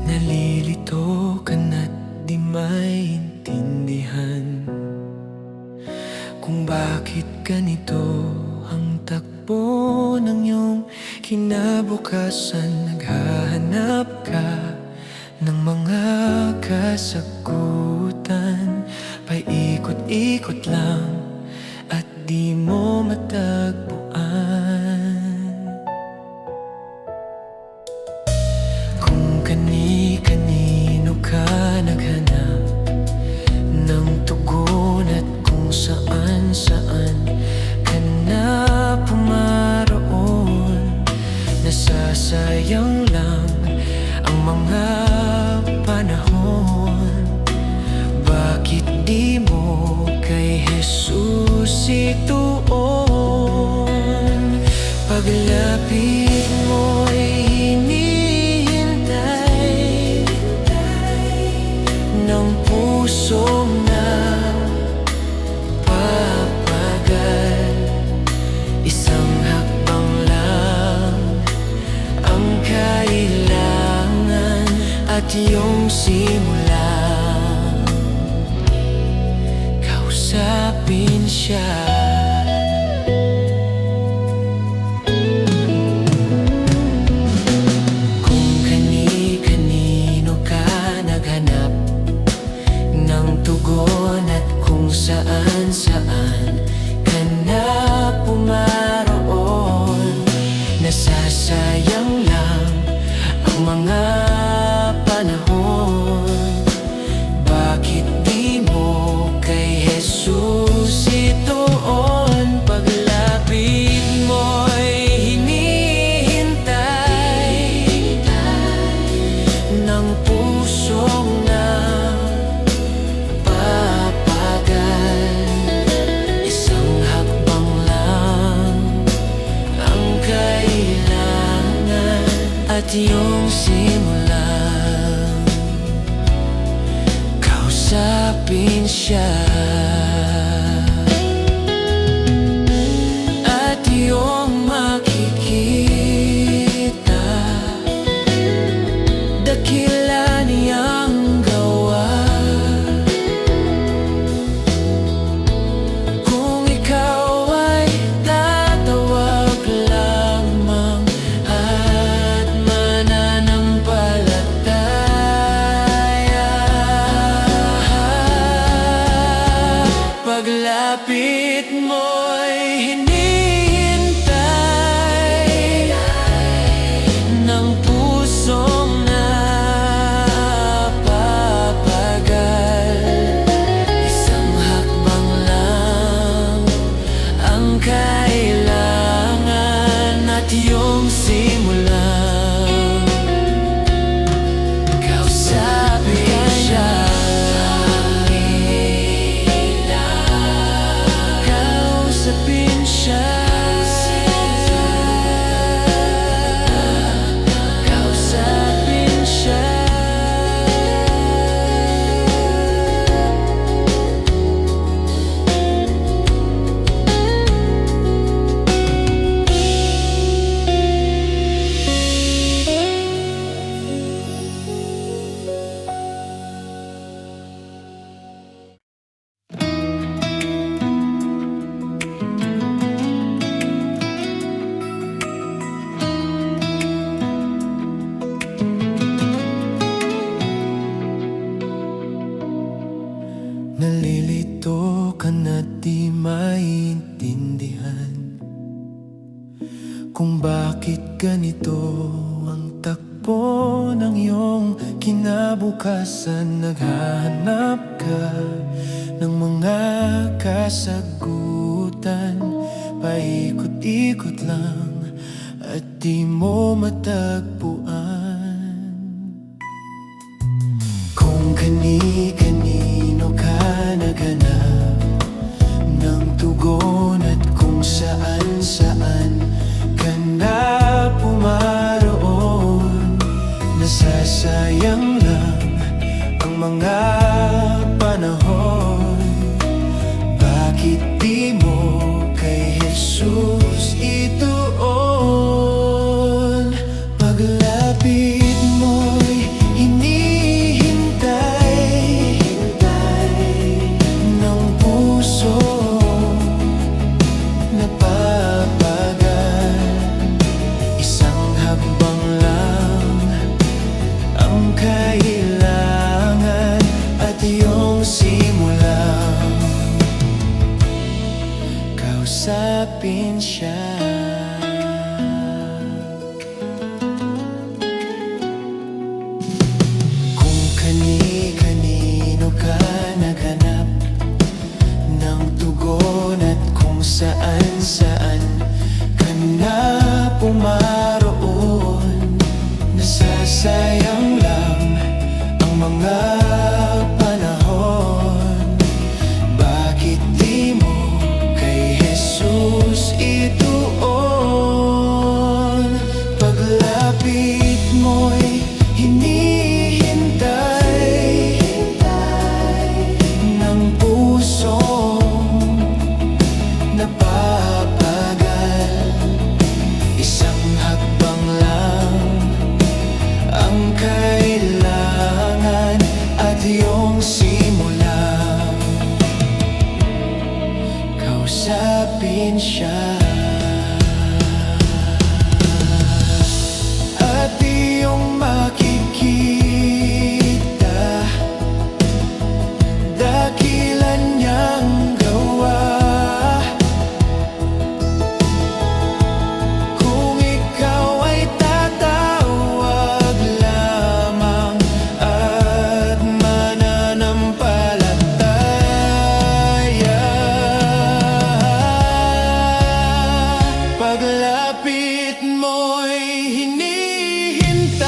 S3: Nalilito ka na't di maintindihan kung bakit ganito ang takbo ng iyong kinabukasan. Naghahanap ka ng mga kasagutan, paikot-ikot lang at di mo matagpuan. Kung kani-kanino ka naghanap ng tugon at kung saan-saan ka na pumaroon, nasasayang lang ang mga panahon. Bakit di mo kay Jesus ituon? Paglapit mo'y hinihintay ng pusong napapagal. Isang hakbang lang ang kailangan at iyong simulan, kausapin siya. Kung kani-kanino ka naghanap ng tugon at kung saan-saan ka na pumaroon, nasasayang lang ang mga panahon. Bakit di mo kay Jesus ituon? Paglapit mo'y hinihintay ng pusong napapagal. Isang hakbang lang ang kailangan at iyong simulan, kausapin siya. At iyong makikita dakila niyang gawa. Kung ikaw ay tatawag lamang at mananampalataya, kinabukasan naghahanap ka ng mga kasagutan. Paikot-ikot lang at di mo matagpuan. Kung kani-kanino ka naghanap ng tugon at kung saan-saan ka na pumaroon, nasasayang lang ang mga panahon. Bakit di mo kay Jesus ituon? Paglapit mo'y hinihintay ng puso napapagal. Isang hakbang lang ang kailangan at iyong simulang kausapin siya. Kung kani-kanino ka naghanap ng tugon at kung saan-saan ka na pumaroon, nasasayang lang ang mga panahon. Bakit di mo kay Jesus ituon? Paglapit mo'y hinihintay ng pusong napapagal. Isang hakbang lang ang kailangan at iyong simulang kausapin siya. At iyong makikita dakilan niyang gawa. Kung ikaw ay tatawag lamang at mananampalataya, paglapit mo'y hinihintay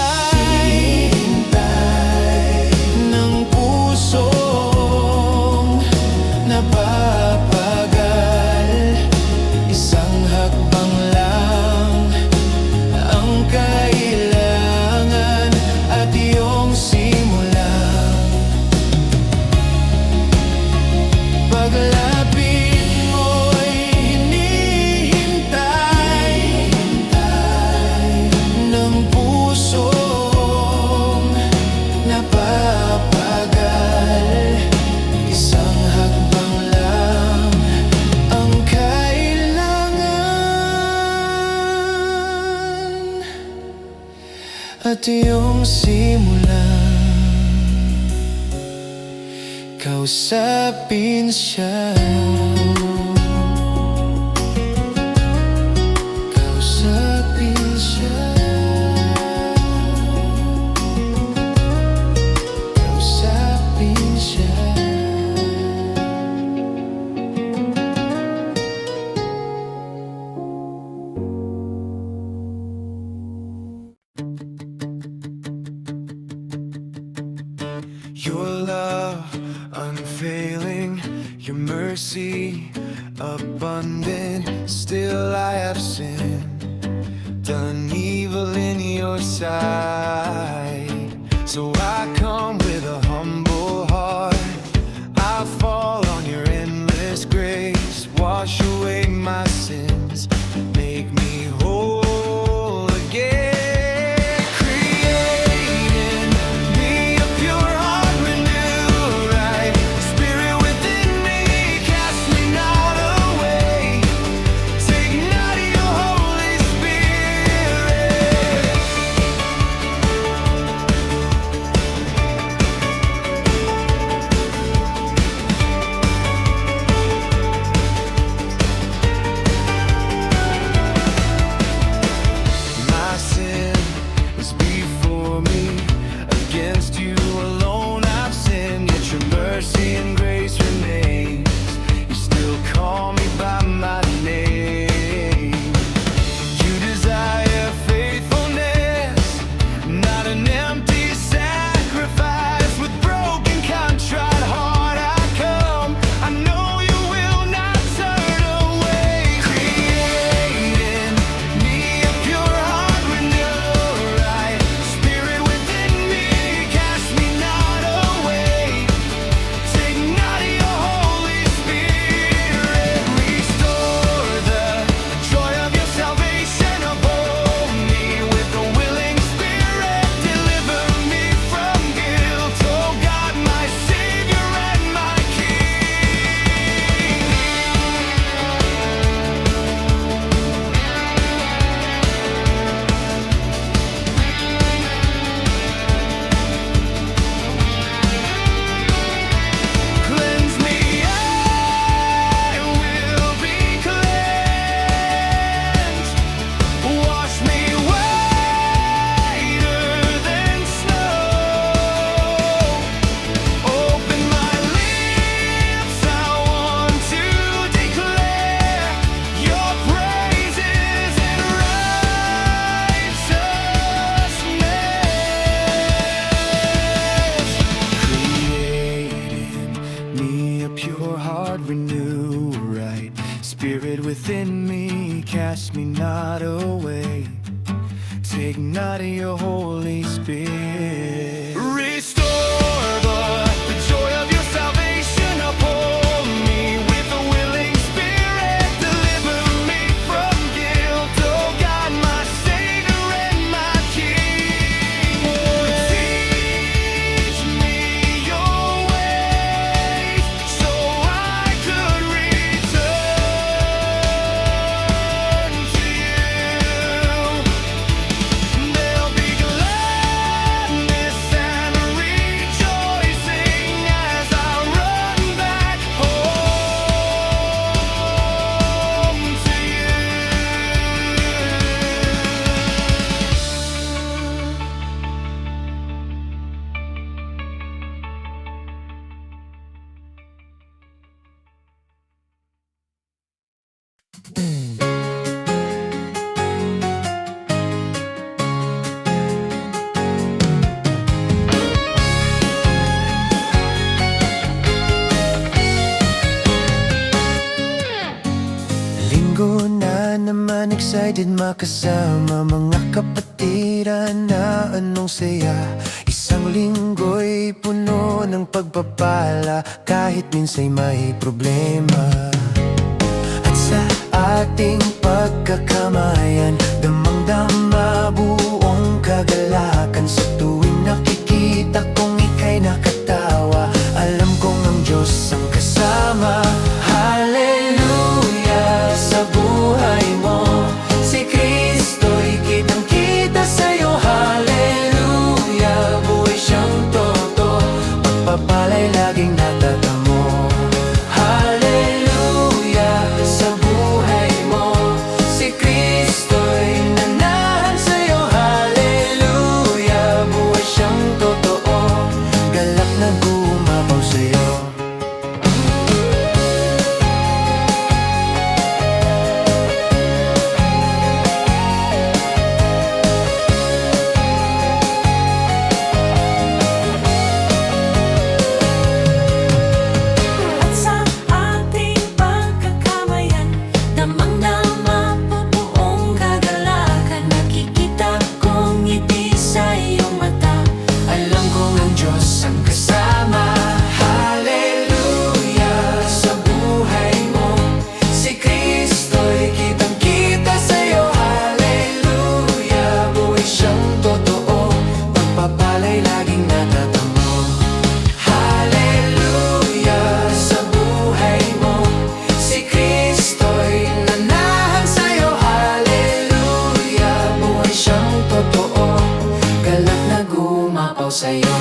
S3: ng pusong napapagal. Isang hakbang lang ang kailangan at iyong simulang paglapit mo'y hinihintay ng pusong napapagal. Isang hakbang lang ang kailangan at iyong simulang kausapin siya. Kausapin siya. Kausapin siya. Your love unfailing, your mercy abundant. Still I have sinned, done evil in your sight. So I come with a humble heart, I fall on your endless grace. Wash away my sins, make me whole again.
S5: against you alone I've sinned, yet your mercy and grace remains. You still call me by my name. You desire faithfulness, not an empty sacrifice. With broken, contrite heart I come. I know you will not turn away. Create in me a pure heart, renew a right spirit within me. Cast me not away. Take not your Holy Spirit. Restore the joy of your salvation. Uphold me with a willing spirit. Deliver me from guilt, oh God, my Savior and my King. Cleanse me, I will be cleansed. Wash me whiter than snow. Open my lips, I want to declare your praises and righteousness. Create in me a pure heart, renew a right spirit within me. Cast me not away. Take not your Holy Spirit. Restore the joy of your salvation. Uphold me with a willing spirit. Deliver me from guilt, oh God, my Savior and my King. Teach me your ways, so I could return to you. There'll be gladness and rejoicing as I run back home to you.
S3: Linggo na naman, excited makasama mga kapatiran na anong saya. Isang linggo'y puno ng pagpapala, kahit minsa'y may problema. At sa ating pagkakamayan, damang-dama buong kagalakan. Sa tuwing nakikita kong ika'y nakatawa, alam kong ang Diyos ang kasama. Hallelujah sa buhay mo, si Kristo'y kitang-kita sa'yo. Hallelujah, buhay siyang totoo, pagpapala'y laging natatamo. Hallelujah sa buhay mo, si Kristo'y nanahan sa'yo. Hallelujah, buhay siyang totoo, galak na gumapaw sa'yo.
S2: At sa ating pagkakamayan, damang-dama po buong kagalakan. Nakikita kong ngiti sa iyong mata,
S3: Alam kong ang Diyos ang kasama. Hallelujah sa buhay mo, si Kristo'y kitang-kita sa'yo. Hallelujah, buhay siyang totoo, pagpapala'y laging natatamo. Hallelujah sa buhay mo, si Kristo'y nanahan sa'yo. Hallelujah, buhay siyang totoo, galak na gumapaw sa'yo.